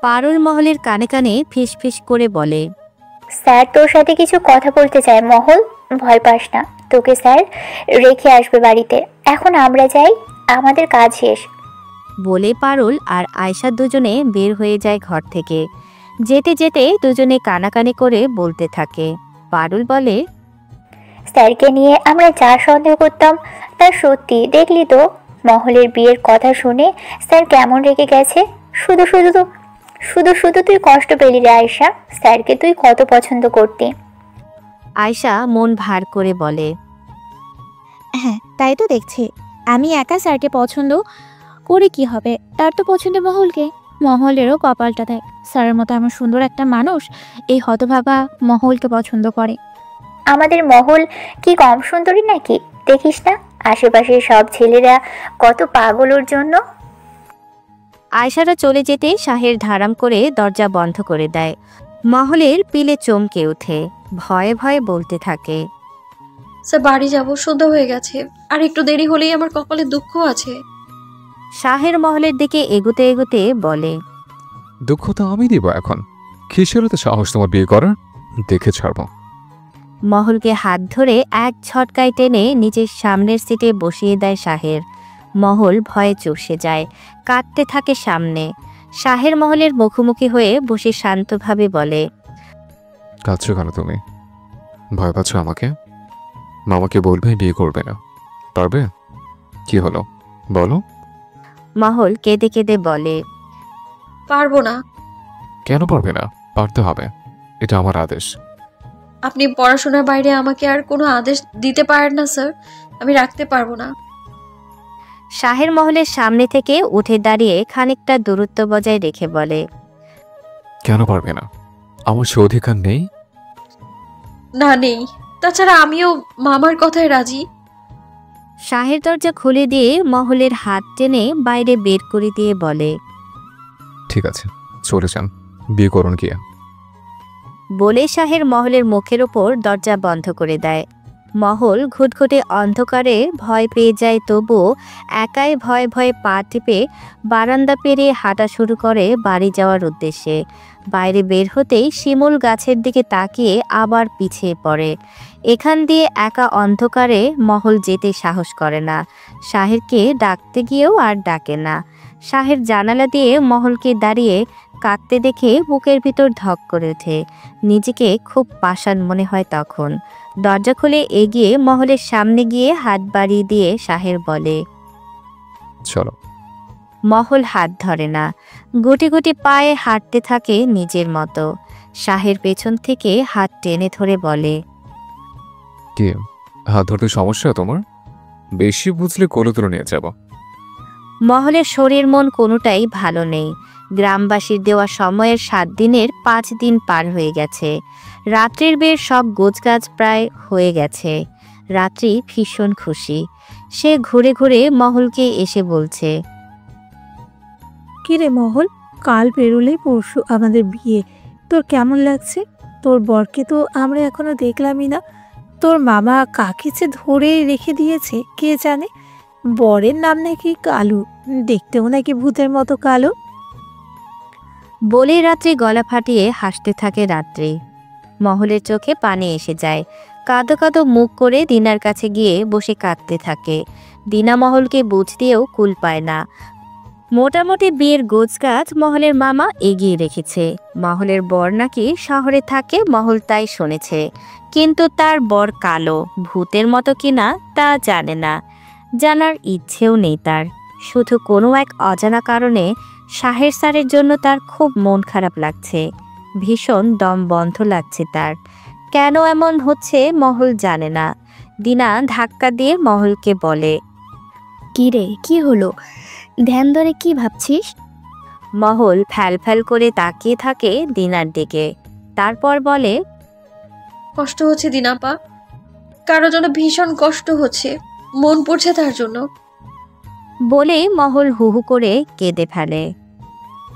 পারুল মহলের কানে কানে ফিসফিস করে বলে, স্যার তোর সাথে কিছু কথা বলতে চায় মহল, ভয় পাস না, তোকে স্যার রেখে আসবে বাড়িতে। এখন আমরা যাই, আমাদের কাজ শেষ। বলে পারুল আর আয়শা দুজনে বের হয়ে যায় ঘর থেকে। যেতে যেতে দুজনে কানাকানি করে বলতে থাকে। পারুল বলে, স্যারকে নিয়ে আমরা যা সন্দেহ করতাম তা সত্যি, দেখলি তো মহলের বিয়ের কথা শুনে স্যার কেমন রেগে গেছে। শুধু শুধু তুই কষ্ট পেলি রে আয়শা, স্যারকে তুই কত পছন্দ করতি। আয়শা মন ভার করে বলে, হ্যাঁ তাই তো দেখছি, আমি একা স্যারকে পছন্দ করে কি হবে, তার তো পছন্দ মহলকে। মহলেরও কপালটা দেখ, স্যারের মতো এমন সুন্দর একটা মানুষ এই হতভাগা মহলকে পছন্দ করে। আমাদের মহল কি কম সুন্দরী নাকি? দেখিস না আশেপাশের সব ছেলেরা কত পাগল ওর জন্য। আয়শারা চলে যেতে শাহের ধারাম করে দরজা বন্ধ করে দেয়। মহলের পিলে চমকে ওঠে, ভয়ে ভয়ে বলতে থাকে, স্যার বাড়ি যাব, সন্ধ্যা হয়ে গেছে, আর একটু দেরি হলেই আমার কপালে দুঃখ আছে। শাহের মহলের দিকে এগুতে এগুতে বলে, দুঃখ তো আমি দিব এখন। কিসের তো সাহস তোমার বিয়ে করার? দেখে ছাড়বো। মহলকে হাত ধরে এক ঝটকায় টেনে নিজের সামনের সিটে বসিয়ে দেয় শাহের। মহল ভয়ে চুপসে যায়, কাঁদতে থাকে সামনে। শাহের মহলের মুখোমুখি হয়ে বসে শান্তভাবে বলে, কাঁদছো কেন তুমি? ভয় পাচ্ছ আমাকে? মামাকে বলবে বিয়ে করবে না, পারবে? কি হলো বলো। মহল কেঁদে কেঁদে বলে, পারবো না। কেন পারবে না? পারতে হবে, এটা আমার আদেশ। আপনি পড়াশোনার বাইরে আমাকে আর কোনো আদেশ দিতে পারেন না স্যার, আমি রাখতে পারবো না। শাহের মহলের সামনে থেকে উঠে দাঁড়িয়ে খানিকটা দূরত্ব বজায় রেখে বলে, কেন পারবে না? আমার সে অধিকার নেই? না নেই, তাছাড়া আমিও মামার কথায় রাজি। শাহের দরজা খুলে দিয়ে মহলের হাত টেনে বাইরে বের করে দিয়ে বলে, ঠিক আছে, চলে যান, বিয়ে করুন গিয়ে। বলে শাহের মহলের মুখের ওপর দরজা বন্ধ করে দেয়। মহল ঘুটঘুটে অন্ধকারে ভয় পেয়ে যায়, তবুও একাই ভয়ে ভয়ে পা টিপে বারান্দা পেরিয়ে হাঁটা শুরু করে বাড়ি যাওয়ার উদ্দেশ্যে। বাইরে বের হতেই শিমুল গাছের দিকে তাকিয়ে আবার পিছিয়ে পড়ে। এখান দিয়ে একা অন্ধকারে মহল যেতে সাহস করে না। শাহেরকে ডাকতে গিয়েও আর ডাকে না। শাহের জানালা দিয়ে মহলকে দাঁড়িয়ে কাঁদতে দেখে বুকের ভিতর ধক করে ওঠে। নিজেকে খুব পাষাণ মনে হয় তখন। দরজা খুলে এগিয়ে মহলের সামনে গিয়ে হাত বাড়িয়ে দিয়ে শাহের বলে, চলো। মহল হাত ধরে না, গুটি গুটি পায়ে হাঁটতে থাকে নিজের মতো। শাহের পেছন থেকে হাত টেনে ধরে বলে, কি হাত ধরতে সমস্যা তোমার? বেশি বুঝলে কোলে তুলে নিয়ে যাব। মহলের শরীর মন কোনোটাই ভালো নেই। গ্রামবাসীর দেওয়া সময়ের 7 দিনের 5 দিন পার হয়ে গেছে। রাত্রির বের সব গোছগাছ প্রায় হয়ে গেছে। রাত্রি ভীষণ খুশি। সে ঘুরে ঘুরে মহলকে এসে বলছে, কিরে মহল, কাল পেরোলেই পরশু আমাদের বিয়ে। তোর কেমন লাগছে? তোর বরকে তো আমরা এখনো দেখলামই না। তোর মামা কাকে যে ধরে রেখে দিয়েছে কে জানে। বরের নাম নাকি কালু, দেখতেও নাকি ভূতের মতো কালো। বলেই রাত্রি গলা ফাটিয়ে হাসতে থাকে রাত্রি। মহলের চোখে পানি এসে যায়। কাঁদো কাঁদো মুখ করে দিনার কাছে গিয়ে বসে কাঁদতে থাকে। দিনা মহলকে বুঝ দিয়েও কুল পায় না। মোটামুটি বিয়ের গোছগাছ মহলের মামা এগিয়ে রেখেছে। মহলের বর নাকি শহরে থাকে, মহল তাই শুনেছে। কিন্তু তার বর কালো, ভূতের মতো কিনা তা জানে না, জানার ইচ্ছেও নেই তার। শুধু কোনো এক অজানা কারণে শাহের স্যারের জন্য তার খুব মন খারাপ লাগছে। ভীষণ দম বন্ধ লাগছে তার। কেন এমন হচ্ছে মহল জানে না। দিনা ধাক্কা দিয়ে মহলকে বলে, কি রে, কি হলো? ধ্যান ধরে কি ভাবছিস? মহল ফ্যাল ফ্যাল করে তাকিয়ে থাকে দিনার দিকে। তারপর বলে, কষ্ট হচ্ছে দিনাপা, কারোর জন্য ভীষণ কষ্ট হচ্ছে, মন পড়ছে তার জন্য। বলে মহল হু হু করে কেঁদে ফেলে।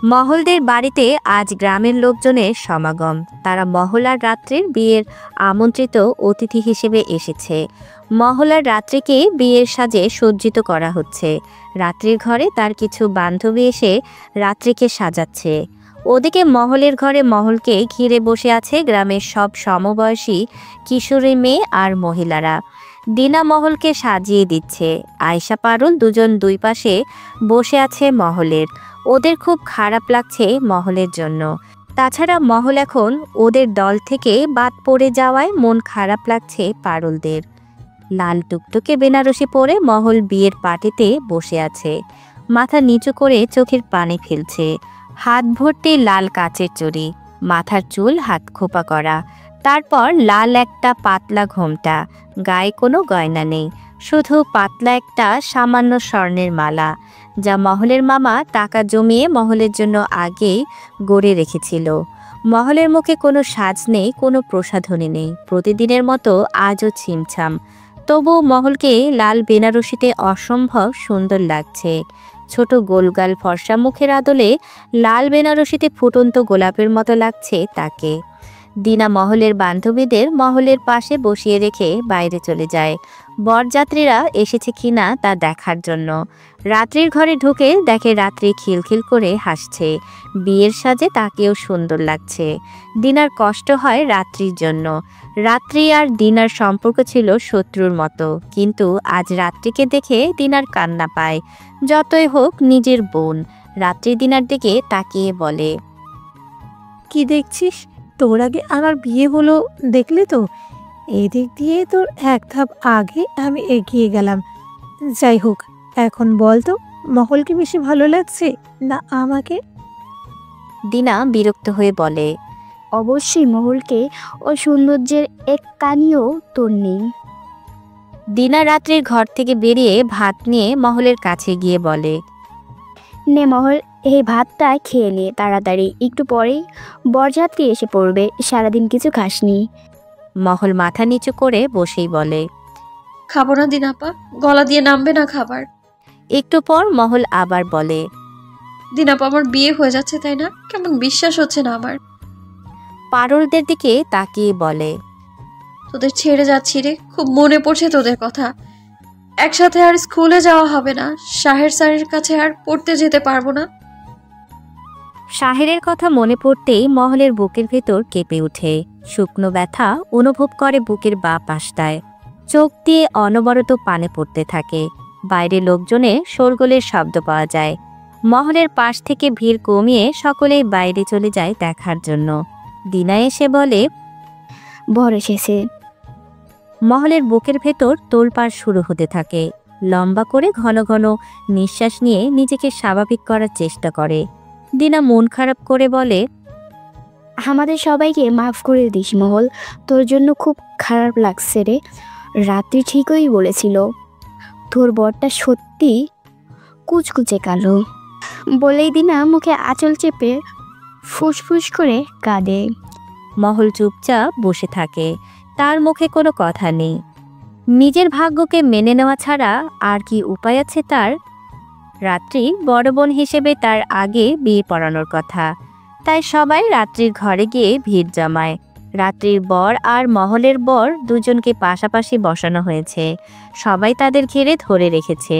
মহলদের বাড়িতে আজ গ্রামের লোকজনের সমাগম। তারা মহল আর রাত্রির বিয়ের আমন্ত্রিত অতিথি হিসেবে এসেছে। মহল আর রাত্রিকে বিয়ের সাজে সজ্জিত করা হচ্ছে। রাত্রির ঘরে তার কিছু বান্ধবী এসে রাত্রিকে সাজাচ্ছে। ওদিকে মহলের ঘরে মহলকে ঘিরে বসে আছে গ্রামের সব সমবয়সী কিশোরী মেয়ে আর মহিলারা। দিনা মহলকে সাজিয়ে দিচ্ছে। আয়শা পারুল দুজন দুই পাশে বসে আছে মহলের। ওদের খুব খারাপ লাগছে মহলের জন্য। তাছাড়া মহল এখন ওদের দল থেকে বাদ পড়ে যাওয়ায় মন খারাপ লাগছে পারুলদের। লাল টুকটুকে বেনারসি পরে মহল বিয়ের পার্টিতে বসে আছে। মাথা নিচু করে চোখের পানি ফেলছে। হাত ভর্তি লাল কাচের চুড়ি, মাথার চুল হাত খোপা করা, তারপর লাল একটা পাতলা ঘোমটা। গায়ে কোনো গয়না নেই, শুধু পাতলা একটা সামান্য স্বর্ণের মালা, যা মহলের মামা টাকা জমিয়ে মহলের জন্য আগেই গড়ে রেখেছিল। মহলের মুখে কোনো সাজ নেই, কোনো প্রসাধনী নেই। প্রতিদিনের মতো আজও ছিমছাম। তবু মহলকে লাল বেনারসিতে অসম্ভব সুন্দর লাগছে। ছোট গোলগাল ফর্সা মুখের আদলে লাল বেনারসিতে ফুটন্ত গোলাপের মতো লাগছে তাকে। দিনা মহলের বান্ধবীদের মহলের পাশে বসিয়ে রেখে বাইরে চলে যায়, বরযাত্রীরা এসেছে কিনা তা দেখার জন্য। রাত্রির ঘরে ঢুকে দেখে রাত্রি খিলখিল করে হাসছে। বিয়ের সাজে তাকেও সুন্দর লাগছে। দিনার কষ্ট হয় রাত্রির জন্য। রাত্রি আর দিনার সম্পর্ক ছিল শত্রুর মতো, কিন্তু আজ রাত্রিকে দেখে দিনার কান্না পায়। যতই হোক নিজের বোন। রাত্রি দিনার দিকে তাকিয়ে বলে, কি দেখছিস? তোর আগে আমার বিয়ে হলো, দেখলি তো? এদিক দিয়ে তোর এক ধাপ আগে আমি এগিয়ে গেলাম। যাই হোক, এখন বল তো, মহলকে বেশি ভালো লাগছে না আমাকে? দিনা বিরক্ত হয়ে বলে, অবশ্যই মহলকে। ও সৌন্দর্যের এক কানিও তোর নেই। দিনা রাত্রির ঘর থেকে বেরিয়ে ভাত নিয়ে মহলের কাছে গিয়ে বলে, নে মহল, এই ভাতটা খেয়ে নে তাড়াতাড়ি, একটু পরেই বরযাত্রী এসে পড়বে, সারাদিন কিছু খাসনি। মহল মাথা নিচু করে বসেই বলে, খাবো না দিনাপা, গলা দিয়ে নামবে না খাবার। একটু পর মহল আবার বলে, দিনাপা, আমার বিয়ে হয়ে যাচ্ছে তাই না? কেমন বিশ্বাস হচ্ছে না আমার। পারুলদের দিকে তাকিয়ে বলে, তোদের ছেড়ে যাচ্ছি রে, খুব মনে পড়ছে তোদের কথা। একসাথে আর স্কুলে যাওয়া হবে না, শাহের স্যারের কাছে আর পড়তে যেতে পারবো না। শাহেরের কথা মনে পড়তেই মহলের বুকের ভেতর কেঁপে ওঠে। শুকনো ব্যথা অনুভব করে বুকের বাঁ পাশটায়। চোখ দিয়ে অনবরত পানি পড়তে থাকে। বাইরে লোকজনের শোরগোলের শব্দ পাওয়া যায়। মহলের পাশ থেকে ভিড় কমিয়ে সকলেই বাইরে চলে যায় দেখার জন্য। দিনা এসে বলে, বর এসেছে। মহলের বুকের ভেতর তোলপাড় শুরু হতে থাকে। লম্বা করে ঘন ঘন নিঃশ্বাস নিয়ে নিজেকে স্বাভাবিক করার চেষ্টা করে। দিনা মন খারাপ করে বলে, আমাদের সবাইকে মাফ করে দিস মহল, তোর জন্য খুব খারাপ লাগছে রে। রাত্রি ঠিকই বলেছিল, তোর বরটা সত্যি কুচকুচে কালো। বলেই দিনা মুখে আঁচল চেপে ফুসফুস করে কাঁদে। মহল চুপচাপ বসে থাকে। তার মুখে কোনো কথা নেই। নিজের ভাগ্যকে মেনে নেওয়া ছাড়া আর কি উপায় আছে তার? রাত্রি বড় বোন হিসেবে তার আগে বিয়ে পড়ানোর কথা, তাই সবাই রাত্রির ঘরে গিয়ে ভিড় জমায়। রাত্রির বর আর মহলের বর দুজনকে পাশাপাশি বসানো হয়েছে, সবাই তাদের ঘিরে ধরে রেখেছে।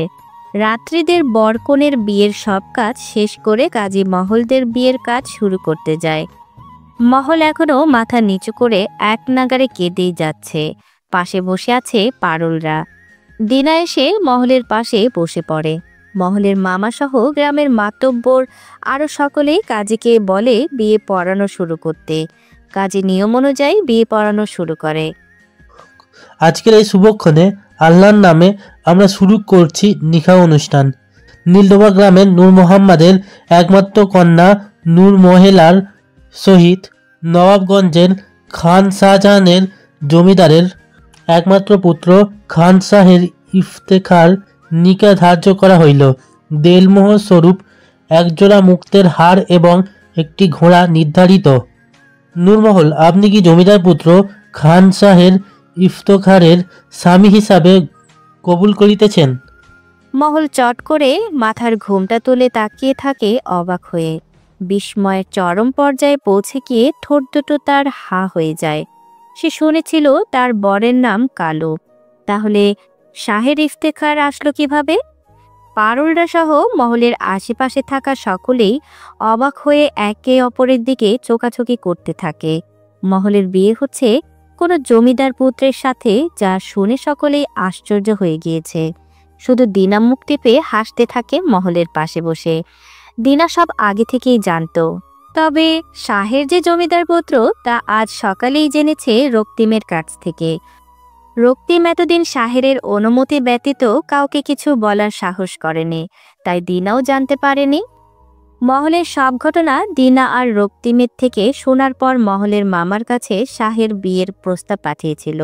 রাত্রিদের বরকনের বিয়ের সব কাজ শেষ করে কাজী মহলদের বিয়ের কাজ শুরু করতে যায়। মহল এখনও মাথা নিচু করে এক নাগারে কেঁদেই যাচ্ছে। পাশে বসে আছে পারুলরা। দিনা এসে মহলের পাশে বসে পড়ে। মহলের মামা সহ গ্রামের মাতব্বর আরও সকলেই কাজীকে বলে বিয়ে পড়ানো শুরু করতে। কাজী নিয়ম অনুযায়ী বিয়ে পড়ানো শুরু করে। আজকের এই শুভক্ষণে আল্লাহর নামে আমরা শুরু করছি নিকাহ অনুষ্ঠান। নীলডোবা গ্রামের নূর মোহাম্মদের একমাত্র কন্যা নূর মহেলার সহিত নবাবগঞ্জের খান শাহজাহানের জমিদারের একমাত্র পুত্র খান শাহের ইফতেখার নিকাহ ধার্য করা হইল। দেলমোহর স্বরূপ একজোড়া মুক্তের হার এবং একটি ঘোড়া নির্ধারিত। নূরমহল, আপনি কি জমিদার পুত্র খান শাহের ইফতেখারের স্বামী হিসাবে কবুল করিতেছেন? মহল চট করে মাথার ঘুমটা তুলে তাকিয়ে থাকে অবাক হয়ে। বিস্ময়ের চরম পর্যায়ে পৌঁছে গিয়ে ঠোঁট দুটো তার হা হয়ে যায়। সে শুনেছিল তার বরের নাম কালু, তাহলে শাহের ইফতেখার আসলো কিভাবে? পারুলরা সহ মহলের আশেপাশে থাকা সকলেই অবাক হয়ে একে অপরের দিকে চোখাচোখি করতে থাকে। মহলের বিয়ে হচ্ছে কোনো জমিদার পুত্রের সাথে, যা শুনে সকলেই আশ্চর্য হয়ে গিয়েছে। শুধু দিনা মুখ টিপে হাসতে থাকে মহলের পাশে বসে। দিনা সব আগে থেকেই জানত, তবে শাহের যে জমিদার পুত্র তা আজ সকালেই জেনেছে রক্তিমের কাছ থেকে। রক্তিম এতদিন শাহের অনুমতি ব্যতীত কাউকে কিছু বলার সাহস করেনি, তাই দিনাও জানতে পারেনি। মহলের সব ঘটনা দিনা আর রক্তিমের থেকে শোনার পর মহলের মামার কাছে শাহের বিয়ের প্রস্তাব পাঠিয়েছিল,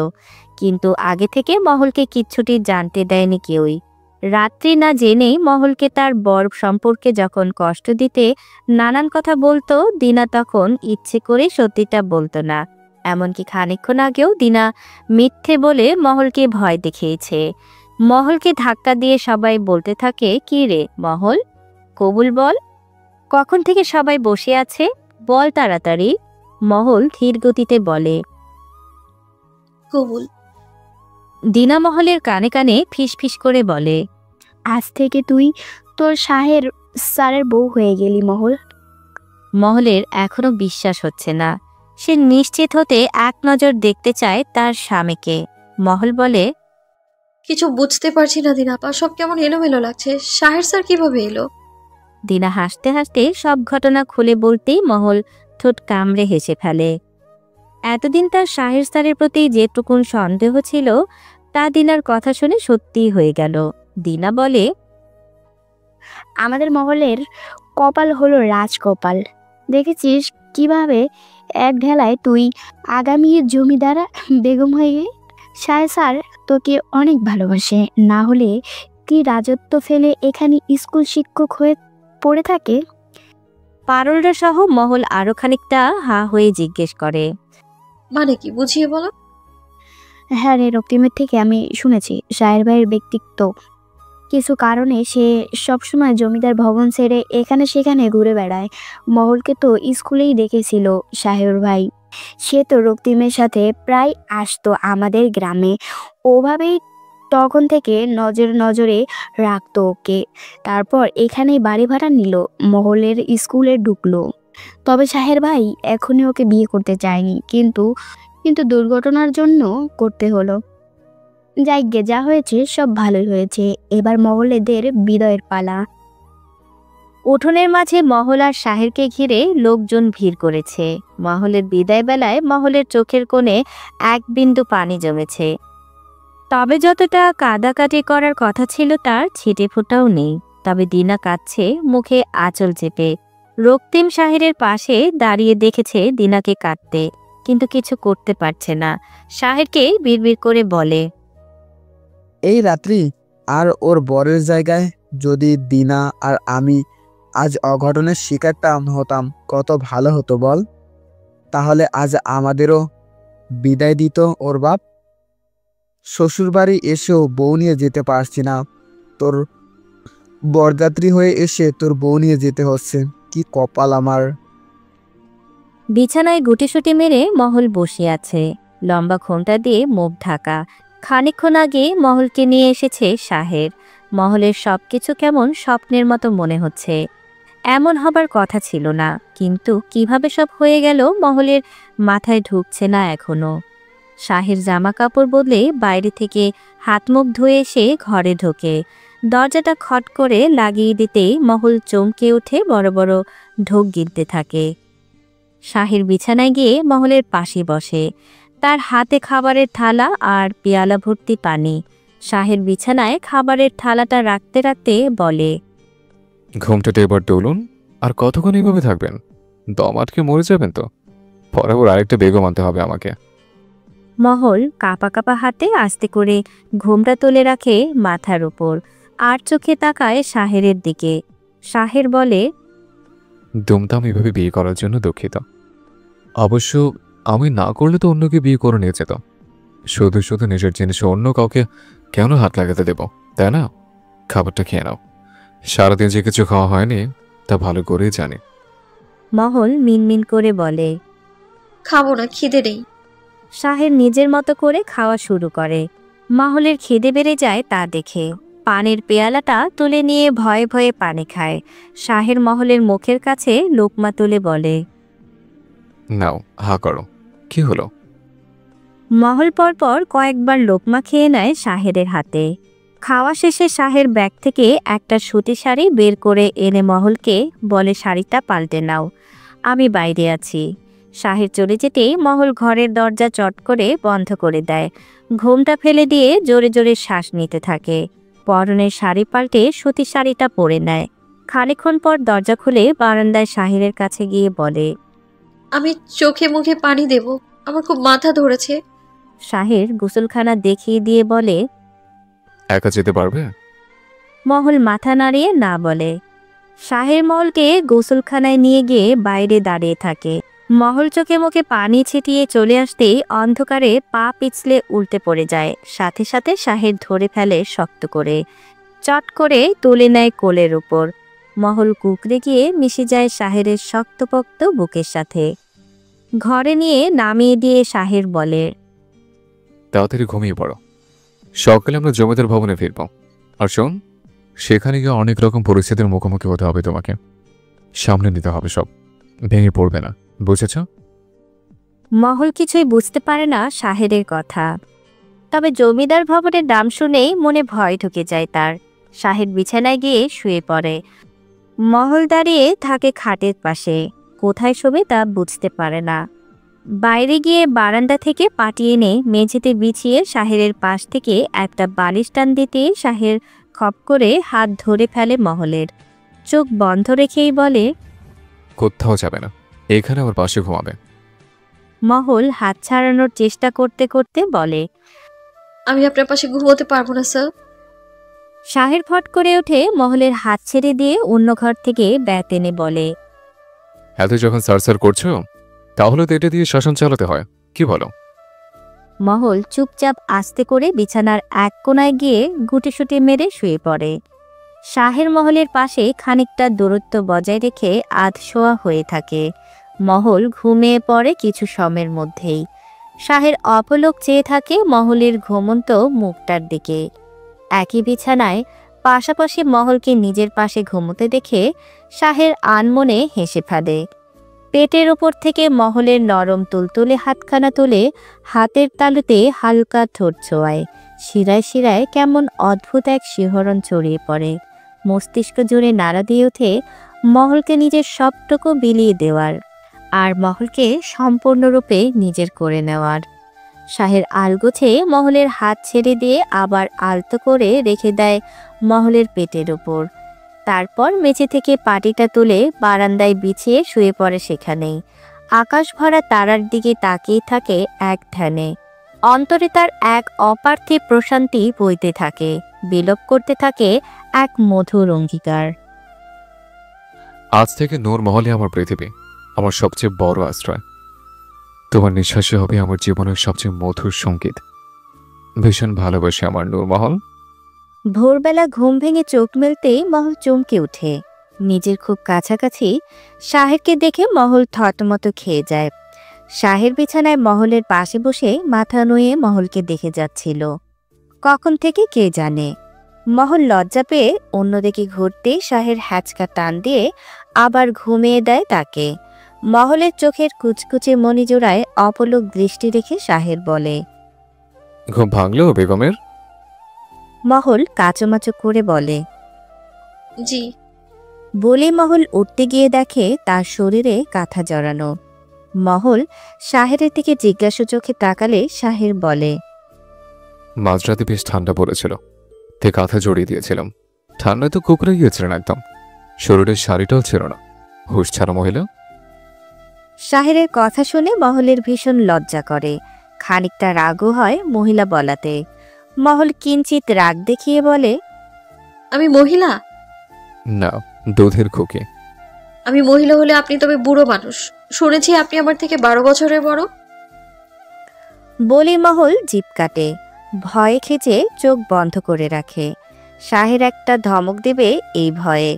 কিন্তু আগে থেকে মহলকে কিচ্ছুটি জানতে দেয়নি কেউই। রাত্রি না জেনেই মহলকে তার বর সম্পর্কে যখন কষ্ট দিতে নানান কথা বলতো, দিনা তখন ইচ্ছে করে সত্যিটা বলতো না। এমনকি খানিকক্ষণ আগেও দিনা মিথ্যে বলে মহলকে ভয় দেখিয়েছে। মহলকে ধাক্কা দিয়ে সবাই বলতে থাকে, কি রে মহল, কবুল বল, কখন থেকে সবাই বসে আছে, বল তাড়াতাড়ি। মহল ধীর গতিতে বলে, কবুল। দিনা মহলের কানে কানে ফিসফিস করে বলে, আজ থেকে তুই তোর শাহের স্যারের বউ হয়ে গেলি মহল। মহলের এখনো বিশ্বাস হচ্ছে না। সে নিশ্চিত হতে এক নজর দেখতে চায় তার স্বামীকে। মহল বলে, কিছু বুঝতে পারছি না দিনাপা, সব কেমন এলোমেলো লাগছে। শাহের স্যার কিভাবে এলো? দিনা হাসতে হাসতে সব ঘটনা খুলে বলতেই মহল ঠোঁট কামড়ে হেসে ফেলে। এতদিন তার শাহের স্যারের প্রতি যেটুকুন সন্দেহ ছিল তা দিনার কথা শুনে সত্যিই হয়ে গেল। দিনা বলে, আমাদের মহলের কপাল হলো রাজকপাল। দেখেছিস কিভাবে এক ঢেলায় তুই আগামী জমিদার বেগম হয়ে গে। শাহ স্যার তোকে অনেক ভালোবাসে, না হলে কি রাজত্ব ফেলে এখানে স্কুল শিক্ষক হয়ে পড়ে থাকে? পারুলরা সহ মহল আরো খানিকটা হা হয়ে জিজ্ঞেস করে, মানে কি, বুঝিয়ে বলো। হ্যাঁ রে, রক্তিমের থেকে আমি শুনেছি শাহের ভাইয়ের ব্যক্তিত্ব কিছু কারণে সে সবসময় জমিদার ভবন ছেড়ে এখানে সেখানে ঘুরে বেড়ায়। মহলকে তো স্কুলেই দেখেছিল শাহের ভাই, সে তো রক্তিমের সাথে প্রায় আসতো আমাদের গ্রামে। ওভাবেই তখন থেকে নজরে রাখতো ওকে। তারপর এখানেই বাড়ি ভাড়া নিল, মহলের স্কুলে ঢুকলো। তবে শাহের ভাই এখনই ওকে বিয়ে করতে চায়নি, কিন্তু দুর্ঘটনার জন্য করতে হলো। যাইগে, যা হয়েছে সব ভালোই হয়েছে। এবার মহলেদের বিদায়ের পালা। উঠোনের মাঝে মহল আর শাহেরকে ঘিরে লোকজন ভিড় করেছে। মহলের বিদায় বেলায় মহলের চোখের কোণে এক বিন্দু পানি জমেছে, তবে যতটা কাদাকাটি করার কথা ছিল তার ছিটে ফোঁটাও নেই। তবে দিনা কাঁদছে, মুখে আঁচল চেপে। রক্তিম শাহেরের পাশে দাঁড়িয়ে দেখেছে দিনাকে কাঁদতে, কিন্তু কিছু করতে পারছে না। শাহেরকে বিড়বিড় করে বলে, এই রাত্রি আর ওর বরের জায়গায় যদি দিনা আর আমি আজ অঘটনের শিকারটা হতাম কত ভালো হতো বল। তাহলে আজ আমাদেরও বিদায় দিত ওর বাপ। শ্বশুরবাড়ি এসেও বউ নিয়ে যেতে পারছি না, তোর বরযাত্রী হয়ে এসে তোর বউ নিয়ে যেতে হচ্ছে। কি কপাল আমার। বিছানায় গুটিসুটি মেরে মহল বসে আছে, লম্বা ঘোমটা দিয়ে মুখ ঢাকা। খানিকক্ষণ আগে মহলকে নিয়ে এসেছে শাহের। মহলের সবকিছু কেমন স্বপ্নের মতো মনে হচ্ছে। এমন হবার কথা ছিল না, কিন্তু কিভাবে সব হয়ে গেল মহলের মাথায় ঢুকছে না এখনো। শাহের জামা কাপড় বদলে বাইরে থেকে হাত মুখ ধুয়ে এসে ঘরে ঢোকে। দরজাটা খট করে লাগিয়ে দিতেই মহল চমকে উঠে বড় বড় ঢোক গিলতে থাকে। শাহের বিছানায় গিয়ে মহলের পাশে বসে, তার হাতে খাবারের থালা আর পেয়ালা ভর্তি পানি। শাহের বিছানায় খাবারের থালাটা রাখতে রাখতে বলে, ঘুমটাতে এবার তুলুন। আর কতক্ষণ এইভাবে থাকবেন? দম আটকে মরে যাবেন তো। পরে আরেকটা বেগম আনতে হবে আমাকে। মহল কাঁপা কাঁপা হাতে আস্তে করে ঘোমটা তুলে রাখে মাথার উপর, আর চোখে তাকায় শাহেরের দিকে। শাহের বলে, দুমদাম এভাবে বিয়ে করার জন্য দুঃখিত। অবশ্য আমি না করলে তো অন্যকে বিয়ে করে নিয়ে যেত। শুধু শুধু নিজের জিনিসে অন্য কাউকে কেন হাত লাগাতে দেব, তাই না? খাবারটা খেয়ে নাও। সারাদিন যে কিছু খাওয়া হয়নি তা ভালো করেই জানি। মহল মিনমিন করে বলে, খাবো না, খিদে নেই। শাহের নিজের মতো করে খাওয়া শুরু করে। মহলের খিদে বেড়ে যায় তা দেখে পানির পেয়ালাটা তুলে নিয়ে ভয়ে ভয়ে পানি খায়। শাহের মহলের মুখের কাছে লোকমা তুলে বলে, নাও, হা করো। কি হলো? মহল পরপর কয়েকবার লোকমা খেয়ে নেয় শাহেরের হাতে। খাওয়া শেষে শাহের ব্যাগ থেকে একটা সুতি শাড়ি বের করে এনে মহলকে বলে, শাড়িটা পাল্টে নাও, আমি বাইরে আছি। শাহের চলে যেতেই মহল ঘরের দরজা চট করে বন্ধ করে দেয়। ঘুমটা ফেলে দিয়ে জোরে জোরে শ্বাস নিতে থাকে। পরনের শাড়ি পাল্টে সুতি শাড়িটা পরে নেয়। খানিকক্ষণ পর দরজা খুলে বারান্দায় শাহেরের কাছে গিয়ে বলে, আমি চোখে মুখে পানি দেব, আমার খুব মাথা ধরেছে। শাহের গোসলখানা দেখিয়ে দিয়ে বলে, একা যেতে পারবে? মহল মাথা নাড়িয়ে না বলে। শাহের মহলকে গোসলখানায় নিয়ে গিয়ে বাইরে দাঁড়িয়ে থাকে। মহল চোখে মুখে পানি ছিটিয়ে চলে আসতেই অন্ধকারে পা পিছলে উল্টে পড়ে যায়। সাথে সাথে শাহের ধরে ফেলে শক্ত করে, চট করে তুলে নেয় কোলের উপর। মহল কুকড়ে গিয়ে মিশে যায় শাহেরের শক্তপোক্ত বুকের সাথে। ঘরে নিয়ে নামিয়ে দিয়ে শাহের বলে, তাড়াতাড়ি ঘুমিয়ে পড়ো। সকালে আমরা জমিদার ভবনে ফিরব। আর শোন, সেখানে গিয়ে অনেক রকম পরিস্থিতির মুখোমুখি হতে হবে তোমাকে। সামনে নিতে হবে সব, ভেঙে পড়বে না, বুঝেছ? মহল কিছুই বুঝতে পারে না শাহেরের কথা। তবে জমিদার ভবনের নাম শুনেই মনে ভয় ঢুকে যায় তার। শাহের বিছানায় গিয়ে শুয়ে পড়ে। মহল দাঁড়িয়ে থাকে খাটের পাশে, কোথায় শোবে তা বুঝতে পারে না। বাইরে গিয়ে বারান্দা থেকে পাটি এনে মেঝেতে বিছিয়ে শাহেরের পাশ থেকে একটা বালিশ টান দিতে শাহের খপ করে হাত ধরে ফেলে মহলের। চোখ বন্ধ রেখেই বলে, কোথাও যাবে না, এখানে আমার পাশে ঘুমাবে। মহল হাত ছাড়ানোর চেষ্টা করতে করতে বলে, আমি আপনার পাশে ঘুমোতে পারবো না স্যার। শাহের ফট করে উঠে মহলের হাত ছেড়ে দিয়ে অন্য ঘর থেকে ব্যাত এনে বলে, এত যখন সারসার করছো তাহলে তো এটা দিয়ে শাসন চালাতে হয়, কি বলো? মহল চুপচাপ আস্তে করে বিছানার এক কোণায় গিয়ে গুটিসুটি মেরে শুয়ে পড়ে। শাহের মহলের পাশে খানিকটা দূরত্ব বজায় রেখে আধ শোয়া হয়ে থাকে। মহল ঘুমিয়ে পড়ে কিছু সময়ের মধ্যেই। শাহের অপলক চেয়ে থাকে মহলের ঘুমন্ত মুখটার দিকে। একই বিছানায় পাশাপাশি মহলকে নিজের পাশে ঘুমোতে দেখে শাহের আনমনে হেসে ফেলে। পেটের ওপর থেকে মহলের নরম তুলতুলে হাতখানা তুলে হাতের তালুতে হালকা ঠোঁট ছোঁয়ায়। শিরায় শিরায় কেমন অদ্ভুত এক শিহরণ ছড়িয়ে পড়ে। মস্তিষ্ক জুড়ে নাড়া দিয়ে ওঠে মহলকে নিজের সবটুকু বিলিয়ে দেওয়ার, আর মহলকে সম্পূর্ণরূপে নিজের করে নেওয়ার। শাহের আলগোছে মহলের হাত ছেড়ে দিয়ে আবার আলতো করে রেখে দেয় মহলের পেটের উপর। তারপর মেঝে থেকে পাটিটা তুলে বারান্দায় বিছিয়ে শুয়ে পড়ে সেখানেই। আকাশ ভরা তারার দিকে তাকিয়ে থাকে এক ধ্যানে। অন্তরে তার এক অপার্থিব প্রশান্তি বইতে থাকে, বিলোপ করতে থাকে এক মধুর অঙ্গীকার। আজ থেকে নূর মহলে আমার পৃথিবী, আমার সবচেয়ে বড় আশ্রয়। তোমার নিঃশ্বাসে হবে আমার জীবনের সবচেয়ে মধুর সঙ্গীত। ভীষণ ভালোবাসি আমার নূরমহল। ভোরবেলা ঘুম ভেঙে চোখ মেলতেই মহল চমকে ওঠে। নিজের খুব কাছাকাছি শাহেরকে দেখে মহল থতমত খেয়ে যায়। শাহের বিছানায় মহলের পাশে বসে মাথা নুয়ে মহলকে দেখে যাচ্ছিল। কখন থেকে কে জানে। মহল লজ্জা পেয়ে অন্যদিকে ঘুরতে শাহের হ্যাচকা টান দিয়ে আবার ঘুমিয়ে দেয় তাকে। মহলের চোখের কুচকুচে মণিজোড়ায় অপলক দৃষ্টি রেখে শাহের বলে, ঘুম ভাঙলো বেগমের? মহল কাচুমাচু করে বলে, জি। বলে মহল উঠতে গিয়ে দেখে তার শরীরে কাঁথা জড়ানো। মহল শাহেরের দিকে জিজ্ঞাসু চোখে তাকালে শাহের বলে, মাঝরাতে বেশ ঠান্ডা পড়েছিল, তে কাঁথা জড়িয়ে দিয়েছিলাম। ঠান্ডায় তো কুকড়ে গিয়েছিলেন একদম, শরীরের শাড়িটাও ছিল না। হুশ ছাড়া মহিলা। শাহেরের কথা শুনে মহলের ভীষণ লজ্জা করে, খানিকটা রাগও হয় মহিলা বলাতে। মহল কিঞ্চিত রাগ দেখিয়ে বলে, আমি মহিলা? না, দুধের খুকি। আমি মহিলা হলে আপনি তবে বুড়ো মানুষ। শুনেছি আপনি আমার থেকে 12 বছরের বড়। বলে মহল জিভ কাটে, ভয়ে খেচে চোখ বন্ধ করে রাখে। শাহের একটা ধমক দেবে এই ভয়ে।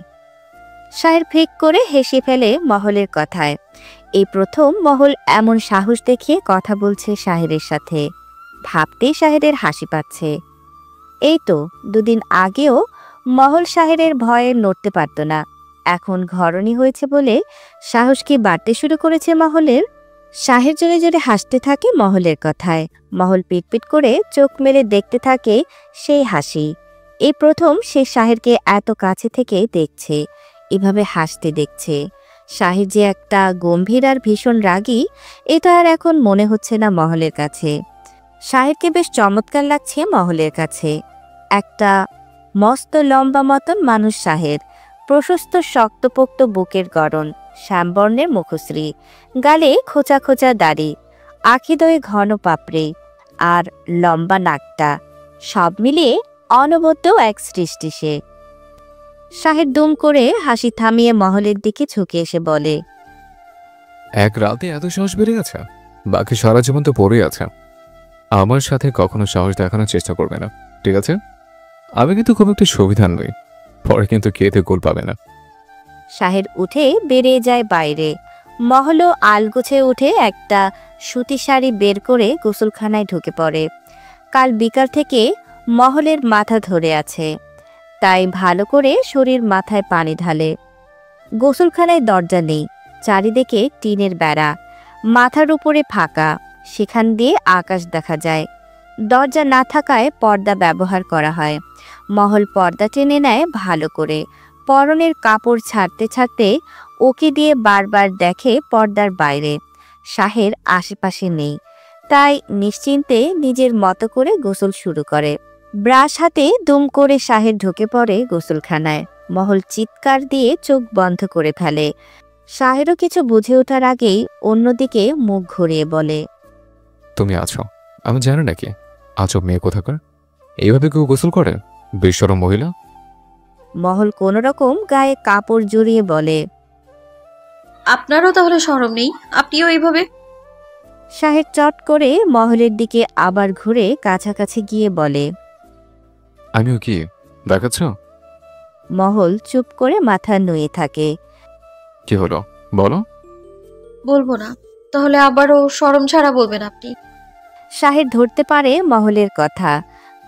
শাহের ফিক করে হেসে ফেলে মহলের কথায়। এই প্রথম মহল এমন সাহস দেখিয়ে কথা বলছে শাহেরের সাথে। ভাবতেই শাহেরের হাসি পাচ্ছে। এই তো 2 দিন আগেও মহল শাহেরের ভয়ে নড়তে পারত না। এখন ঘরণী হয়েছে বলে সাহস কি বাড়তে শুরু করেছে মহলের। শাহের জোরে জোরে হাসতে থাকে মহলের কথায়। মহল পিটপিট করে চোখ মেলে দেখতে থাকে সেই হাসি। এই প্রথম সে শাহেরকে এত কাছে থেকে দেখছে, এভাবে হাসতে দেখছে। শাহের যে একটা গম্ভীর আর ভীষণ রাগী, এটা আর এখন মনে হচ্ছে না মহলের কাছে। শাহেরকে বেশ চমৎকার লাগছে মহলের কাছে। একটা মস্ত লম্বা মতন মানুষ শাহের, প্রশস্ত শক্তপোক্ত বুকের গড়ন, শ্যামবর্ণের মুখশ্রী, গালে খোঁচা খোঁচা দাড়ি, আখিদয়ে ঘন পাপড়ে আর লম্বা নাকটা, সব মিলিয়ে অনবদ্য এক সৃষ্টি সে। শাহের দুম করে হাসি থামিয়ে মহলের দিকে ঝুঁকে এসে বলে, এক রাতে এত সাহস বেড়ে গেছে, বাকি সারা জীবন তো পড়ে আছে। আমার সাথে কখনো সাহস দেখানোর চেষ্টা করবে না, ঠিক আছে? আমি কিন্তু খুব একটা সুবিধার নই, পরে কিন্তু কেতে গোল পাবে না। শাহের উঠে বেরিয়ে যায় বাইরে। মহলও আলগোছে উঠে একটা সুতি শাড়ি বের করে গোসলখানায় ঢুকে পড়ে। কাল বিকাল থেকে মহলের মাথা ধরে আছে, তাই ভালো করে শরীর মাথায় পানি ঢালে। গোসলখানায় দরজা নেই, চারিদিকে টিনের বেড়া, মাথার উপরে ফাঁকা, সেখান দিয়ে আকাশ দেখা যায়। দরজা না থাকায় পর্দা ব্যবহার করা হয়। মহল পর্দা টেনে নেয় ভালো করে। পরনের কাপড় ছাড়তে ছাড়তে ওকে দিয়ে বারবার দেখে পর্দার বাইরে। শাহের আশেপাশে নেই, তাই নিশ্চিন্তে নিজের মতো করে গোসল শুরু করে। ব্রাশ হাতে দুম করে শাহের ঢুকে পড়ে গোসলখানায়। মহল চিৎকার দিয়ে চোখ বন্ধ করে ফেলে। শাহেরও কিছু বুঝে ওঠার আগেই অন্যদিকে মুখ ঘুরিয়ে বলে, তুমি আছো, আমি জানি নাকি? আজব মেয়ে কোথাকার, এইভাবে কেউ গোসল করে? বেশরম মহিলা। মহল কোনোরকম গায়ে কাপড় জড়িয়ে বলে, আপনারও তাহলে শরম নেই? আপনিও এইভাবে? শাহের চট করে মহলের দিকে আবার ঘুরে কাছাকাছি গিয়ে বলে, আমিও কি দেখাচ্ছ? মহল চুপ করে মাথা নুয়ে থাকে। কি হলো বলো? বলবো না। তাহলে আবারও শরম ছাড়া বলবেন আপনি? শাহের ধরতে পারে মহলের কথা,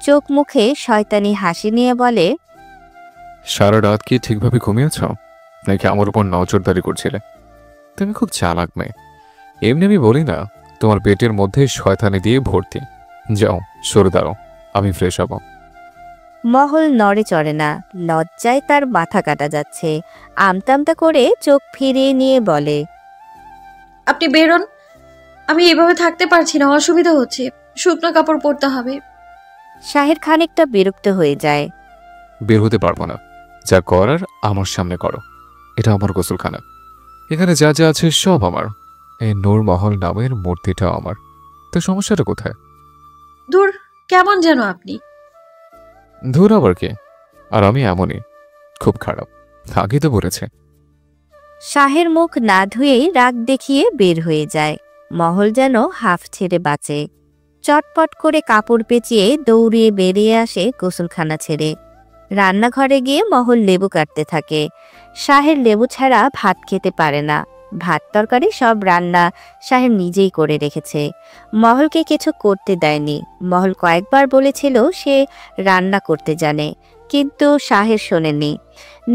চোখ মুখে শয়তানি হাসি নিয়ে বলে, সারা রাত কি ঠিকভাবে ঘুমিয়েছ, নাকি আমার উপর নজরদারি করছিলে? তুমি খুব চালাক মেয়ে। এমনি আমি বলি না, তোমার পেটের মধ্যে শয়তানি দিয়ে ভর্তি। যাও সরে দাঁড়াও, আমি ফ্রেশ হব। মহল নড়ে চড়ে না, লজ্জায় তার মাথা কাটা যাচ্ছে। আমতামতা করে চোখ ফিরিয়ে নিয়ে বলে, আপনি বেরোন, আমি এভাবে থাকতে পারছি না, অসুবিধা হচ্ছে। শুকনো কাপড় পরতে হবে। শাহের খানিকটা বিরক্ত হয়ে যায়। বের হতে পারবো না, যা করার আমার সামনে করো। এটা আমার গোসলখানা, এখানে যা যা আছে সব আমার। এই নূরমহল নামের মূর্তিটাও আমার, তো সমস্যাটা কোথায়? দূর, কেমন যেন আপনি। ধুর আবার কে? আর আমি এমনই, খুব খারাপ, আগে তো বলেছে। শাহের মুখ না ধুয়েই রাগ দেখিয়ে বের হয়ে যায়। মহল যেন হাফ ছেড়ে বাঁচে। চটপট করে কাপড় পেঁচিয়ে দৌড়িয়ে বেরিয়ে আসে গোসলখানা ছেড়ে। রান্নাঘরে গিয়ে মহল লেবু কাটতে থাকে। শাহের লেবু ছাড়া ভাত খেতে পারে না। ভাত তরকারি সব রান্না শাহের নিজেই করে রেখেছে। মহলকে কিছু করতে দেয়নি। মহল কয়েকবার বলেছিল সে রান্না করতে জানে, কিন্তু শাহের শোনেনি,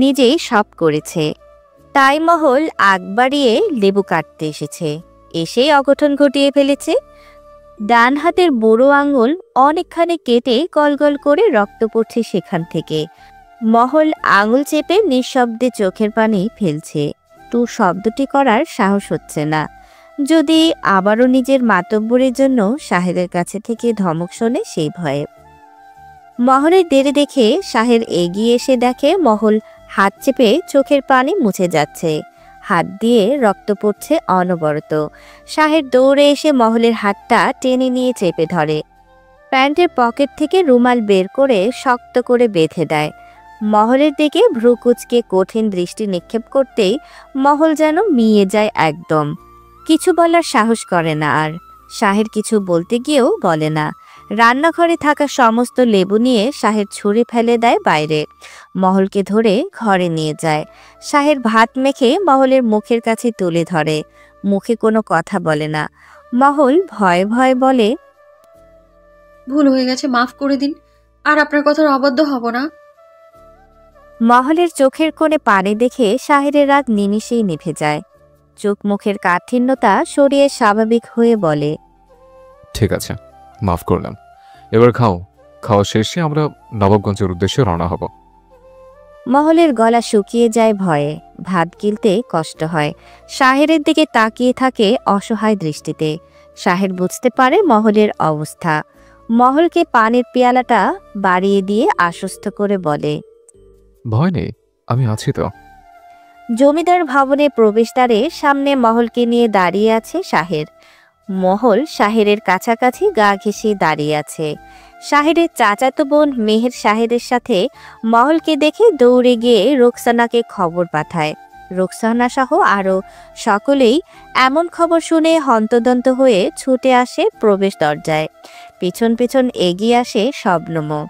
নিজেই সব করেছে। তাই মহল আগ বাড়িয়ে লেবু কাটতে এসেছে, এসেই অঘটন ঘটিয়ে ফেলেছে। ডান হাতের বুড়ো আঙুল অনেকখানি কেটে গলগল করে রক্ত পড়ছে সেখান থেকে। মহল আঙুল চেপে নিঃশব্দে চোখের পানি ফেলছে। তো শব্দটি করার সাহস হচ্ছে না, যদি আবারও নিজের মাতব্বরের জন্য শাহেদের কাছে থেকে ধমক শোনে সেই ভয়ে। মহলের দেরি দেখে শাহের এগিয়ে এসে দেখে মহল হাত চেপে চোখের পানি মুছে যাচ্ছে, হাত দিয়ে রক্ত পড়ছে অনবরত। শাহের দৌড়ে এসে মহলের হাতটা টেনে নিয়ে চেপে ধরে, প্যান্টের পকেট থেকে রুমাল বের করে শক্ত করে বেঁধে দেয়। মহলের দিকে ভ্রু কুঁচকে কঠিন দৃষ্টি নিক্ষেপ করতেই মহল যেন মিয়ে যায় একদম। কিছু বলার সাহস করে না আর। শাহের কিছু বলতে গিয়েও বলে না। রান্নাঘরে থাকা সমস্ত লেবু নিয়ে শাহের ছুঁড়ে ফেলে দেয় বাইরে। মহলকে ধরে ঘরে নিয়ে যায়। শাহের ভাত মেখে মহলের মুখের কাছে তুলে ধরে, মুখে কোনো কথা বলে না। মহল ভয়ে ভয়ে বলে, ভুল হয়ে গেছে, মাফ করে দিন, আর আপনার কথার অবাধ্য হব না। মহলের চোখের কোণে পানি দেখে শাহের রাগ নিমিষেই নিভে যায়। চোখ মুখের কাঠিন্যতা সরিয়ে স্বাভাবিক হয়ে বলে, ঠিক আছে, মাফ করলাম। এবার খাও, খাওয়া শেষে আমরা নবাবগঞ্জের উদ্দেশ্যে রওনা হব। মহলের গলা শুকিয়ে যায় ভয়ে, ভাত গিলতে কষ্ট হয়। শাহেরের দিকে তাকিয়ে থাকে অসহায় দৃষ্টিতে। শাহের বুঝতে পারে মহলের অবস্থা। মহলকে পানির পেয়ালাটা বাড়িয়ে দিয়ে আশ্বস্ত করে বলে, ভয় নেই, আমি আছি তো। জমিদার ভবনে প্রবেশদ্বারে সামনে মহলকে নিয়ে দাঁড়িয়ে আছে শাহের। মহল শাহেরের কাছাকাছি গা ঘেঁষে দাঁড়িয়ে আছে। শাহেরের চাচাতো বোন মেহের শাহেরের সাথে মহলকে দেখে দৌড়ে গিয়ে রোকসানাকে খবর পাঠায়। রোকসানা সহ আরও সকলেই এমন খবর শুনে হন্তদন্ত হয়ে ছুটে আসে প্রবেশ দরজায়। পিছন পিছন এগিয়ে আসে শবনমও।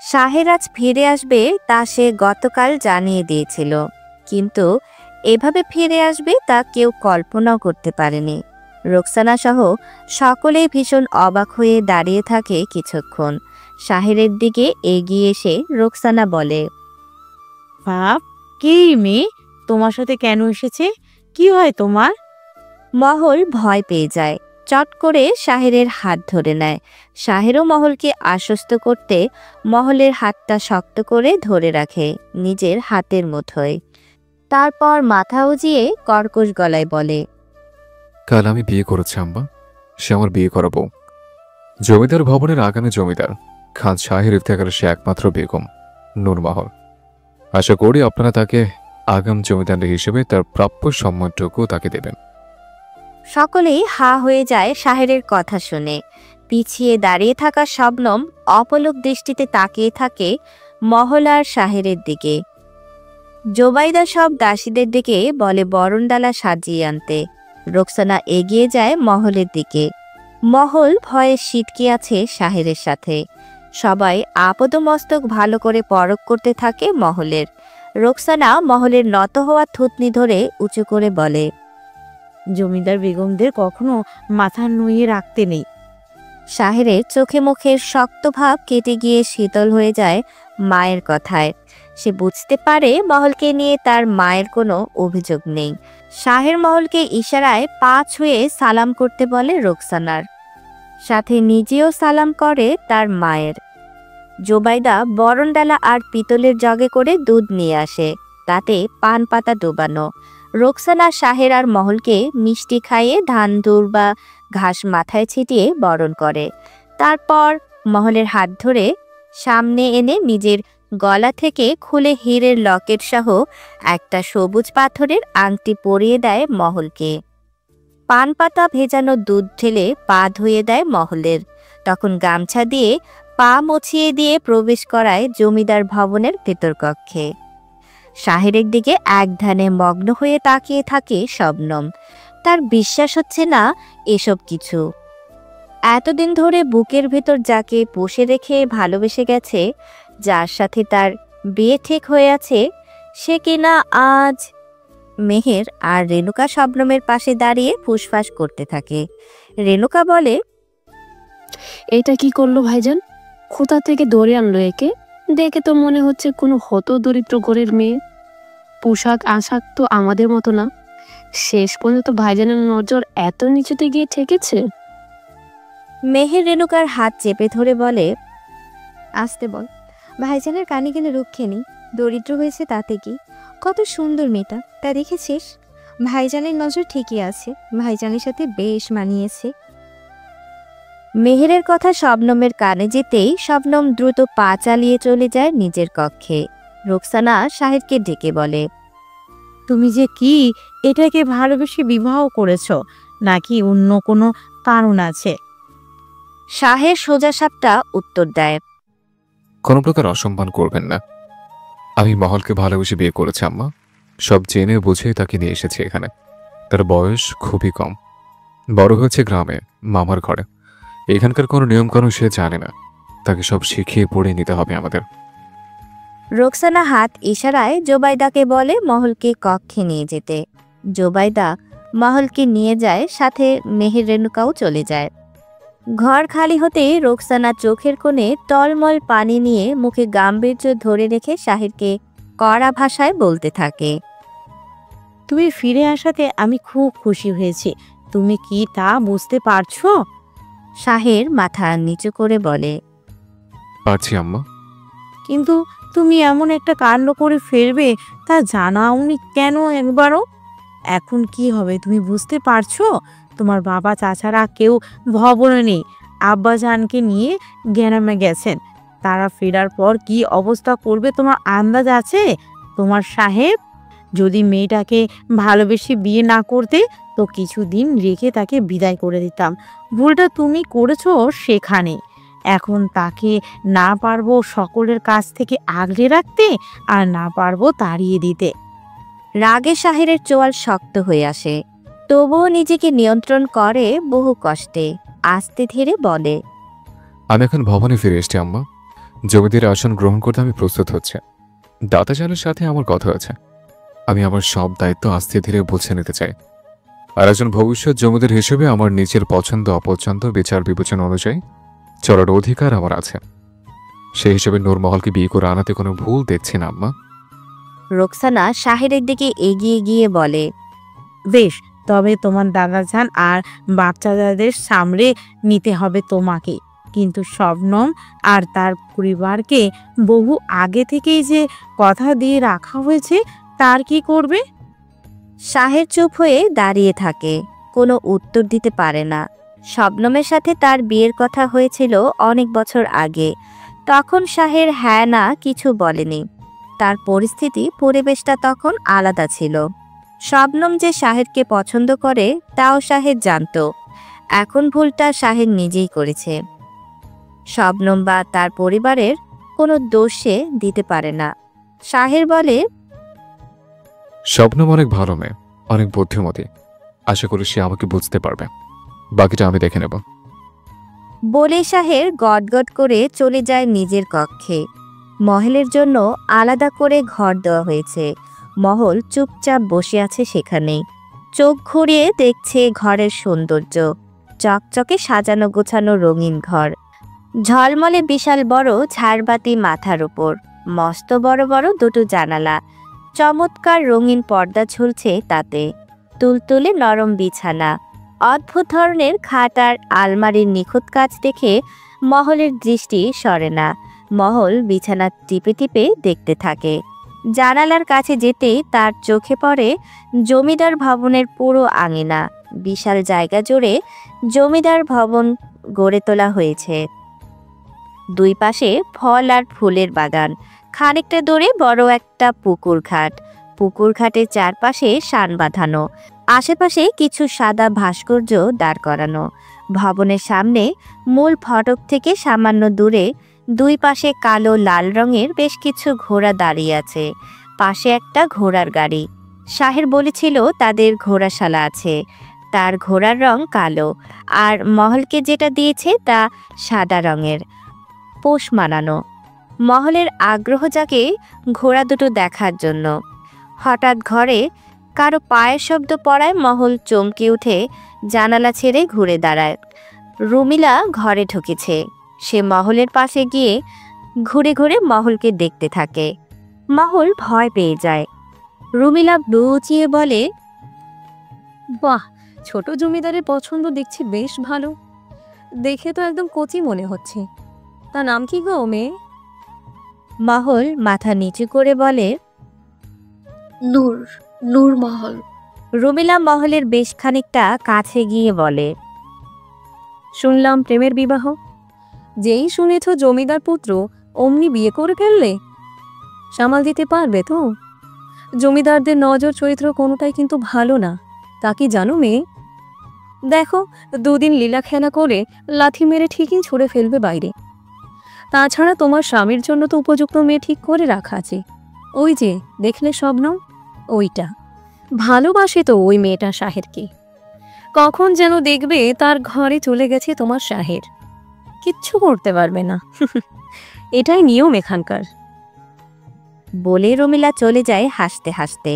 শাহের আজ ফিরে আসবে তা সে গতকাল জানিয়ে দিয়েছিল, কিন্তু এভাবে ফিরে আসবে তা কেউ কল্পনাও করতে পারেনি। রোকসানা সহ সকলেই ভীষণ অবাক হয়ে দাঁড়িয়ে থাকে কিছুক্ষণ। শাহেরের দিকে এগিয়ে এসে রোকসানা বলে, বাপ, কে মেয়ে? তোমার সাথে কেন এসেছে? কি হয় তোমার? মহল ভয় পেয়ে যায়, চট করে শাহেরের হাত ধরে নেয়। শাহেরও মহলকে আশ্বস্ত করতে মহলের হাতটা শক্ত করে ধরে রাখে নিজের হাতের মুঠোয়। তারপর মাথা উজিয়ে কর্কশ গলায় বলে, কাল আমি বিয়ে করেছি আম্মা, সে আমার বিয়ে করাবো। জমিদার ভবনের আগামী জমিদার খান শাহের ইফতেখারের সে একমাত্র বেগম নূরমহল। আশা করি আপনারা তাকে আগাম জমিদার হিসেবে তার প্রাপ্য সম্মানটুকু তাকে দেবেন। সকলেই হা হয়ে যায় শাহেরের কথা শুনে। পিছিয়ে দাঁড়িয়ে থাকা শবনম অপলক দৃষ্টিতে তাকিয়ে থাকে মহল আর শাহেরের দিকে। জোবাইদা সব দাসীদের দিকে বলে বরণডালা সাজিয়ে আনতে। রোকসানা এগিয়ে যায় মহলের দিকে। মহল ভয়ে সিটকে আছে শাহেরের সাথে। সবাই আপদমস্তক ভালো করে পরখ করতে থাকে মহলের। রোকসানা মহলের নত হওয়া থুতনি ধরে উঁচু করে বলে, জমিদার বেগমদের কখনো মাথা নুয়ে রাখতে নেই। শাহেরের চোখে মুখের শক্ত ভাব কেটে গিয়ে শীতল হয়ে যায় মায়ের কথায়। সে বুঝতে পারে মহলকে নিয়ে তার মায়ের কোনো অভিযোগ নেই। শাহের মহলকে ইশারায় পা ছুঁয়ে সালাম করতে বলে রোকসানার, সাথে নিজেও সালাম করে তার মায়ের। জোবাইদা বরণডালা আর পিতলের জগে করে দুধ নিয়ে আসে, তাতে পান পাতা ডোবানো। রোকসানা শাহের আর মহলকে মিষ্টি খাইয়ে ধান দূর বা ঘাস মাথায় ছিটিয়ে বরণ করে। তারপর মহলের হাত ধরে সামনে এনে নিজের গলা থেকে খুলে হীরের লকেট সহ একটা সবুজ পাথরের আংটি পরিয়ে দেয় মহলকে। পান পাতা ভেজানো দুধ ঢেলে পা ধুয়ে দেয় মহলের। তখন গামছা দিয়ে পা মুছিয়ে দিয়ে প্রবেশ করায় জমিদার ভবনের ভেতর কক্ষে। শাহেরের দিকে এক ধ্যানে মগ্ন হয়ে তাকিয়ে থাকে শবনম। তার বিশ্বাস হচ্ছে না এসব কিছু। এতদিন ধরে বুকের ভেতর যাকে পুষে রেখে ভালোবেসে গেছে, যার সাথে তার বিয়ে ঠিক হয়ে আছে, সে কিনা আজ। মেহের আর রেণুকা শবনমের পাশে দাঁড়িয়ে ফুসফাস করতে থাকে। রেণুকা বলে, এটা কি করলো ভাইজান? কোথা থেকে ধরে আনলো একে? দেখে তো মনে হচ্ছে কোনো হত দরিদ্র ঘরের মেয়ে। পোশাক আশাক তো আমাদের মতো না। শেষ পর্যন্ত ভাইজানের নজর এত নিচুতে গিয়ে ঠেকেছে। মেহের রেণুকার হাত চেপে ধরে বলে, আসতে বল, ভাইজানের কানে গেলে রক্ষে নেই। দরিদ্র হয়েছে তাতে কি, কত সুন্দর মেয়েটা, তা দেখেছিস? ভাইজানের নজর ঠিকই আছে, ভাইজানের সাথে বেশ মানিয়েছে। মেহেরের কথা শবনমের কানে যেতেই শবনম দ্রুত পা চালিয়ে চলে যায় নিজের কক্ষে। রোকসানা শাহেরকে ডেকে বলে, তুমি যে কি এটাকে ভালোবেসে বিবাহ করেছো, নাকি অন্য কোনো কারণ আছে? শাহের সোজাসাপটা উত্তর দেয়, কোনো প্রকার অসম্মান করবেন না। আমি মহলকে ভালোবেসে বিয়ে করেছি আম্মা। সব জেনে বুঝে তাকে নিয়ে এসেছি এখানে। তার বয়স খুবই কম, বড় হয়েছে গ্রামে মামার ঘরে। এখানকার কোনো নিয়মকানুন সে জানে না, তাকে সব শিখিয়ে পড়ে নিতে হবে আমাদের। রোকসানা হাত ইশারায় জোবাইদাকে বলে মহলকে কক্ষে নিয়ে যেতে। জোবাইদা মহলকে নিয়ে যায়, সাথে মেহের রেণুকাও চলে যায়। ঘর খালি হতেই রোকসানা চোখের কোণে টলমল পানি নিয়ে মুখে গাম্ভীর্য ধরে রেখে শাহেরকে কড়া ভাষায় বলতে থাকে, তুমি ফিরে আসাতে আমি খুব খুশি হয়েছি। তুমি কি তা বুঝতে পারছো? শাহের মাথা নিচু করে বলে, পারছি আম্মা। কিন্তু তুমি এমন একটা কাণ্ড করে ফেলবে তা জানাওনি কেন একবারও? এখন কি হবে তুমি বুঝতে পারছো? তোমার বাবা চাচারা কেউ ভবনে নেই, আব্বাজানকে নিয়ে গ্রামে গেছেন। তারা ফেরার পর কি অবস্থা করবে তোমার আন্দাজ আছে? তোমার সাহেব যদি মেয়েটাকে ভালোবেসে বিয়ে না করতে তো কিছুদিন রেখে তাকে বিদায় করে দিতাম। ভুলটা তুমি করেছো সেখানে। এখন তাকে না পারবো সকলের কাছ থেকে আগলে রাখতে, আর না পারবো তাড়িয়ে দিতে। রাগে শাহেরের চোয়াল শক্ত হয়ে আসে, তবুও নিজেকে নিয়ন্ত্রণ করে বহু কষ্টে। আস্তে ধীরে বলে, আমি এখন ভবনে ফিরে এসেছি আম্মা। জমিদের আসন গ্রহণ করতে আমি প্রস্তুত হচ্ছে। দাতা জানের সাথে আমার কথা আছে। আমি আমার সব দায়িত্ব আস্তে ধীরে বুঝে নিতে চাই। আর একজন ভবিষ্যৎ জমিদের হিসেবে আমার নিজের পছন্দ অপছন্দ বিচার বিবেচনা অনুযায়ী চলার অধিকার আমার আছে। সেই হিসেবে নূরমহলকে বিয়ে করে আনাতে কোনো ভুল দেখছি না আম্মা। রোকসানা শাহেরের দিকে এগিয়ে গিয়ে বলে, বেশ, তবে তোমার দাদাজান আর বাচ্চাদের সামলে নিতে হবে তোমাকে। কিন্তু শবনম আর তার পরিবারকে বহু আগে থেকেই যে কথা দিয়ে রাখা হয়েছে তার কি করবে? শাহের চুপ হয়ে দাঁড়িয়ে থাকে, কোনো উত্তর দিতে পারে না। শবনমের সাথে তার বিয়ের কথা হয়েছিল অনেক বছর আগে। তখন শাহের হ্যাঁ না কিছু বলেনি। তার পরিস্থিতি পরিবেশটা তখন আলাদা ছিল। শবনম যে শাহেরকে পছন্দ করে তাও শাহের জানত। এখন ভুলটা শাহের নিজেই করেছে। শবনম বা তার পরিবারের কোনো দোষে দিতে পারে না। শাহের বলে, শবনম অনেক ভালো মেয়ে, অনেক বুদ্ধিমতী। আশা করি সে আমাকে বুঝতে পারবে। বাকিটা আমি দেখে নেব। বলে শাহের গটগট করে চলে যায় নিজের কক্ষে। মহলের জন্য আলাদা করে ঘর দেওয়া হয়েছে। মহল চুপচাপ বসে আছে সেখানেই, চোখ ঘুরিয়ে দেখছে ঘরের সৌন্দর্য। চকচকে সাজানো গোছানো রঙিন ঘর, ঝলমলে বিশাল বড় ঝাড়বাতি মাথার উপর, মস্ত বড় বড় দুটো জানালা, চমৎকার রঙিন পর্দা ঝুলছে তাতে, তুলতুলে নরম বিছানা, অদ্ভুত ধরনের খাট আর আলমারির নিখুঁত কাজ দেখে মহলের দৃষ্টি সরে না। মহল বিছানা টিপে টিপে দেখতে থাকে। জানালার কাছে যেতেই তার চোখে পড়ে জমিদার ভবনের পুরো আঙিনা। বিশাল জায়গা জুড়ে জমিদার ভবন গড়ে তোলা হয়েছে। দুই পাশে ফল আর ফুলের বাগান, খানিকটা দূরে বড় একটা পুকুর ঘাট। পুকুর ঘাটের চারপাশে শান বাঁধানো, আশেপাশে কিছু সাদা ভাস্কর্য দাঁড় করানো। ভবনের সামনে মূল ফটক থেকে সামান্য দূরে দুই পাশে কালো লাল রঙের বেশ কিছু ঘোড়া দাঁড়িয়ে আছে। পাশে একটা ঘোড়ার গাড়ি। শাহের বলেছিল তাদের ঘোড়াশালা আছে। তার ঘোড়ার রং কালো, আর মহলকে যেটা দিয়েছে তা সাদা রঙের, পোষ মানানো। মহলের আগ্রহ জাগে ঘোড়া দুটো দেখার জন্য। হঠাৎ ঘরে কারো পায়ের শব্দ পড়ায় মহল চমকে উঠে জানালা ছেড়ে ঘুরে দাঁড়ায়। রুমিলা ঘরে ঢুকেছে। সে মহলের পাশে গিয়ে ঘুরে ঘুরে মহলকে দেখতে থাকে। মহল ভয় পেয়ে যায়। রুমিলা বুচিয়ে বলে, বাহ, ছোট জমিদারের পছন্দ দেখছি বেশ ভালো। দেখে তো একদম কচি মনে হচ্ছে। তা নাম কি গো মেয়ে? মহল মাথা নিচু করে বলে, নূর, নূর মহল। রুমিলা মহলের বেশ খানিকটা কাছে গিয়ে বলে, শুনলাম প্রেমের বিবাহ। যেই শুনেছ জমিদার পুত্র অমনি বিয়ে করে ফেললে, সামাল দিতে পারবে তো? জমিদারদের নজর চরিত্র কোনোটাই কিন্তু ভালো না, তা কি জানো মেয়ে? দেখো, দুদিন লীলা খেলা করে লাথি মেরে ঠিকই ছুড়ে ফেলবে বাইরে। তাছাড়া তোমার স্বামীর জন্য তো উপযুক্ত মেয়ে ঠিক করে রাখা আছে। ওই যে দেখলে শবনম, ওইটা। ভালোবাসে তো ওই মেয়েটা শাহেরকে। কখন যেন দেখবে তার ঘরে চলে গেছে তোমার শাহের। কিচ্ছু করতে পারবে না। এটাই নিয়ম এখানকার। বলে রুমিলা চলে যায় হাসতে হাসতে।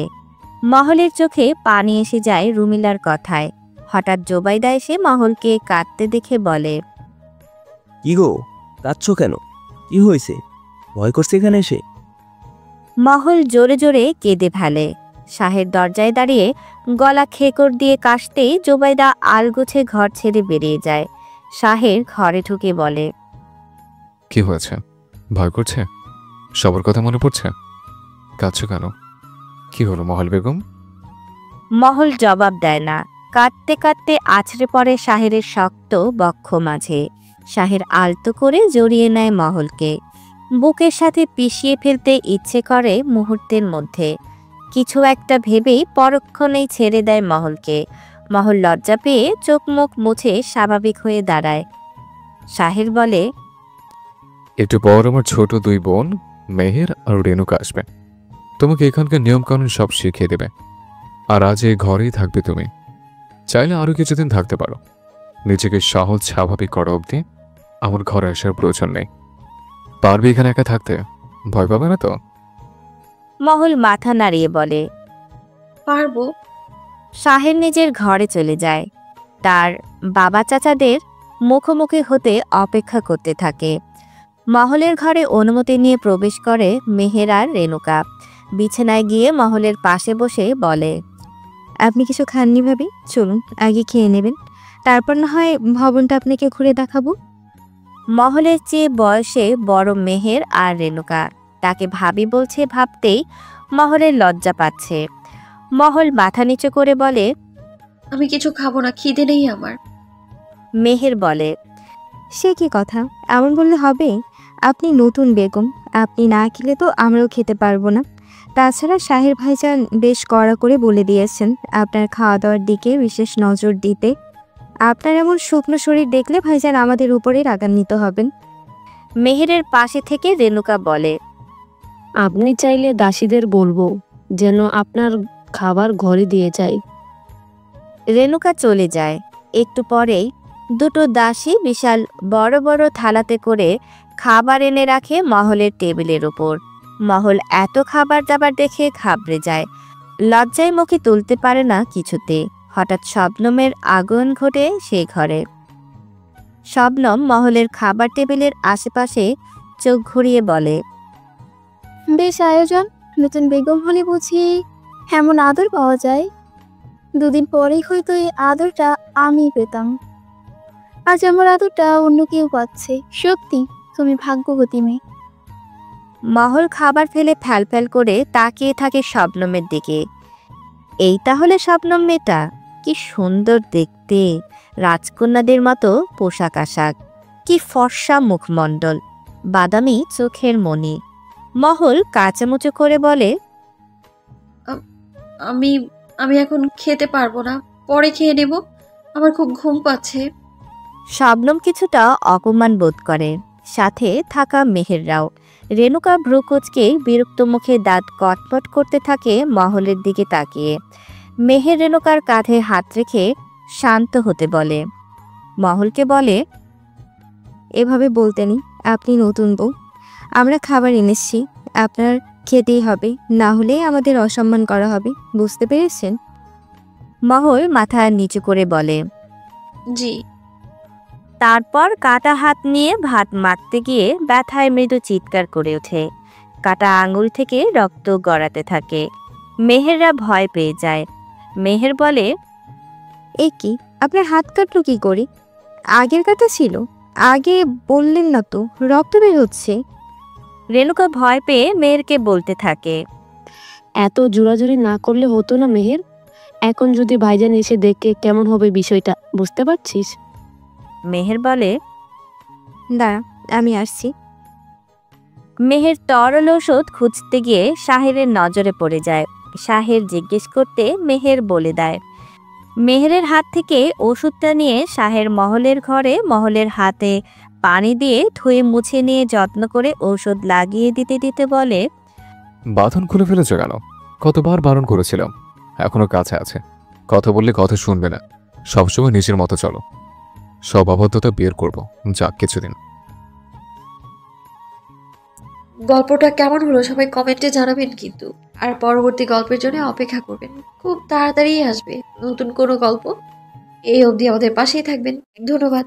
মহলের চোখে পানি এসে যায় রুমিলার কথায়। হঠাৎ জোবাইদা এসে মহলকে কাঁদতে দেখে বলে, কি গো, কাঁদছো কেন? কি হয়েছে? ভয় করছে এখানে এসে? মহল জোরে জোরে কেঁদে ফেলে। শাহের দরজায় দাঁড়িয়ে গলা খেকর দিয়ে কাশতেই জোবাইদা আলগোছে ঘর ছেড়ে বেরিয়ে যায়। শাহের ঘরে ঢুকে বলে, কি হয়েছে? ভয় করছে? সবার কথা মনে পড়ছে? কাঁদছো কেন? কি হলো মহল বেগম? মহল জবাব দেয় না। কাঁদতে কাঁদতে আছড়ে পড়ে শাহেরের শক্ত বক্ষ মাঝে। শাহের আলতো করে জড়িয়ে নেয় মহলকে। বুকের সাথে পিষিয়ে ফেলতে ইচ্ছে করে মুহূর্তের মধ্যে। কিছু একটা ভেবেই পরক্ষণেই ছেড়ে দেয় মহলকে। মহল লজ্জা পেয়ে চোখ মুখ মুছে স্বাভাবিক হয়ে দাঁড়ায়। শাহের বলে, একটু পর আমার ছোট দুই বোন মেহের আর রেণুকা আসবে। তোমাকে এখানকার নিয়মকানুন সব শিখিয়ে দেবে। আর আজ এই ঘরেই থাকবে তুমি। চাইলে আরো কিছুদিন থাকতে পারো। নিজেকে সহজ স্বাভাবিক করা অবধি আমার ঘরে আসার প্রয়োজন নেই। পারবে এখানে একা থাকতে? ভয় পাবে না তো? মহল মাথা নাড়িয়ে বলে, পারবো। শাহের নিজের ঘরে চলে যায়। তার বাবা চাচাদের মুখোমুখি হতে অপেক্ষা করতে থাকে। মহলের ঘরে অনুমতি নিয়ে প্রবেশ করে মেহের আর রেণুকা। বিছানায় গিয়ে মহলের পাশে বসে বলে, আপনি কিছু খাননি ভাবি, চলুন আগে খেয়ে নেবেন, তারপর না হয় ভবনটা আপনাকে ঘুরে দেখাবো। মহলের চেয়ে বয়সে বড় মেহের আর রেণুকা। তাকে ভাবি বলছে ভাবতেই মহলের লজ্জা পাচ্ছে। মহল মাথা নিচু করে বলে, আমি কিছু খাবো না, খিদে নেই আমার। মেহের বলে, সে কি কথা, এমন বললে হবে? আপনি নতুন বেগম, আপনি না খেলে তো আমরাও খেতে পারবো না। তাছাড়া শাহের ভাইজান বেশ কড়া করে বলে দিয়েছেন আপনার খাওয়া দাওয়ার দিকে বিশেষ নজর দিতে। আপনার এমন শুকনো শরীর দেখলে ভাইজান আমাদের উপরে রাগান্বিত হবেন। মেহেরের পাশে থেকে রেণুকা বলে, আপনি চাইলে দাসীদের বলবো যেন আপনার খাবার ঘরে দিয়ে যায়। রেণুকা চলে যায়। একটু পরেই দুটো দাসী বিশাল বড় বড় থালাতে করে খাবার এনে রাখে মহলের টেবিলের উপর। মহল এত খাবার দাবার দেখে ঘাবড়ে যায়। লজ্জায় মুখে তুলতে পারে না কিছুতে। হঠাৎ শবনমের আগমন ঘটে সেই ঘরে। শবনম মহলের খাবার টেবিলের আশেপাশে চোখ ঘুরিয়ে বলে, বেশ আয়োজন, নতুন বেগম হলে বুঝি এমন আদর পাওয়া যায়। দুদিন পরেই হয়তো এই আদরটা আমি পেতাম। আজ আমার আদরটা অন্য কেউ পাচ্ছে। সত্যি তুমি ভাগ্যবতী মেয়ে। মহল খাবার ফেলে ফ্যাল করে তাকিয়ে থাকে শবনমের দিকে। এই তাহলে শবনম মেয়েটা? কি সুন্দর দেখতে, রাজকন্যাদের মতো পোশাক আশাক, কি ফর্সা মুখমণ্ডল, বাদামি চোখের মণি। মহল কাচামুচো করে বলে, আমি আমি এখন খেতে পারবো না, পরে খেয়ে নেব, আমার খুব ঘুম পাচ্ছে। শবনম কিছুটা অপমান বোধ করে, সাথে থাকা মেহেররাও। রেণুকা ভ্রুকুচকে বিরক্ত মুখে দাঁত কটমট করতে থাকে মহলের দিকে তাকিয়ে। মেহের রেণুকার কাঁধে হাত রেখে শান্ত হতে বলে। মহলকে বলে, এভাবে বলতেনি, আপনি নতুন বউ। আমরা খাবার এনেছি, আপনার খেতেই হবে, না হলে আমাদের অসম্মান করা হবে, বুঝতে পেরেছেন? মহল মাথা নিচু করে বলে। জি। তারপর কাটা হাত নিয়ে ভাত মাখতে গিয়ে ব্যথায় মৃদু চিৎকার করে ওঠে। কাটা আঙুল থেকে রক্ত গড়াতে থাকে। মেহেররা ভয় পেয়ে যায়। মেহের বলে, এ কি, আপনার হাত কাটলো কি করে? আগের কাটা ছিল, আগে বললেন না তো, রক্ত বের হচ্ছে। রেণুকা ভয় পেয়ে মেহেরকে বলতে থাকে, এত জোরাজুরি না করলে হতো না মেহের? এখন যদি ভাইজান এসে দেখে কেমন হবে বিষয়টা, বুঝতে পারছিস? মেহের বলে, দাঁড়া, আমি আসছি। মেহের তরল ওষুধ খুঁজতে গিয়ে শাহেরের নজরে পড়ে যায়। শাহের জিজ্ঞেস করতে মেহের বলে দেয়। মেহেরের হাত থেকে ওষুধটা নিয়ে শাহের মহলের ঘরে মহলের হাতে পানি দিয়ে ধুয়ে মুছে নিয়ে যত্ন করে ঔষধ লাগিয়ে দিতে দিতে বলে, বাঁধন খুলে ফেলেছো কেন? কতবার বারণ করেছিলাম, এখনো কাছে আছে। কথা বললে কথা শুনবে না, সবসময় নিজের মতো চলো। সব অবদ্ধতা বের করবো, যাক কিছুদিন। গল্পটা কেমন হলো সবাই কমেন্টে জানাবেন কিন্তু। আর পরবর্তী গল্পের জন্য অপেক্ষা করবেন, খুব তাড়াতাড়ি আসবে নতুন কোনো গল্প। এই অবধি আমাদের পাশেই থাকবেন। ধন্যবাদ।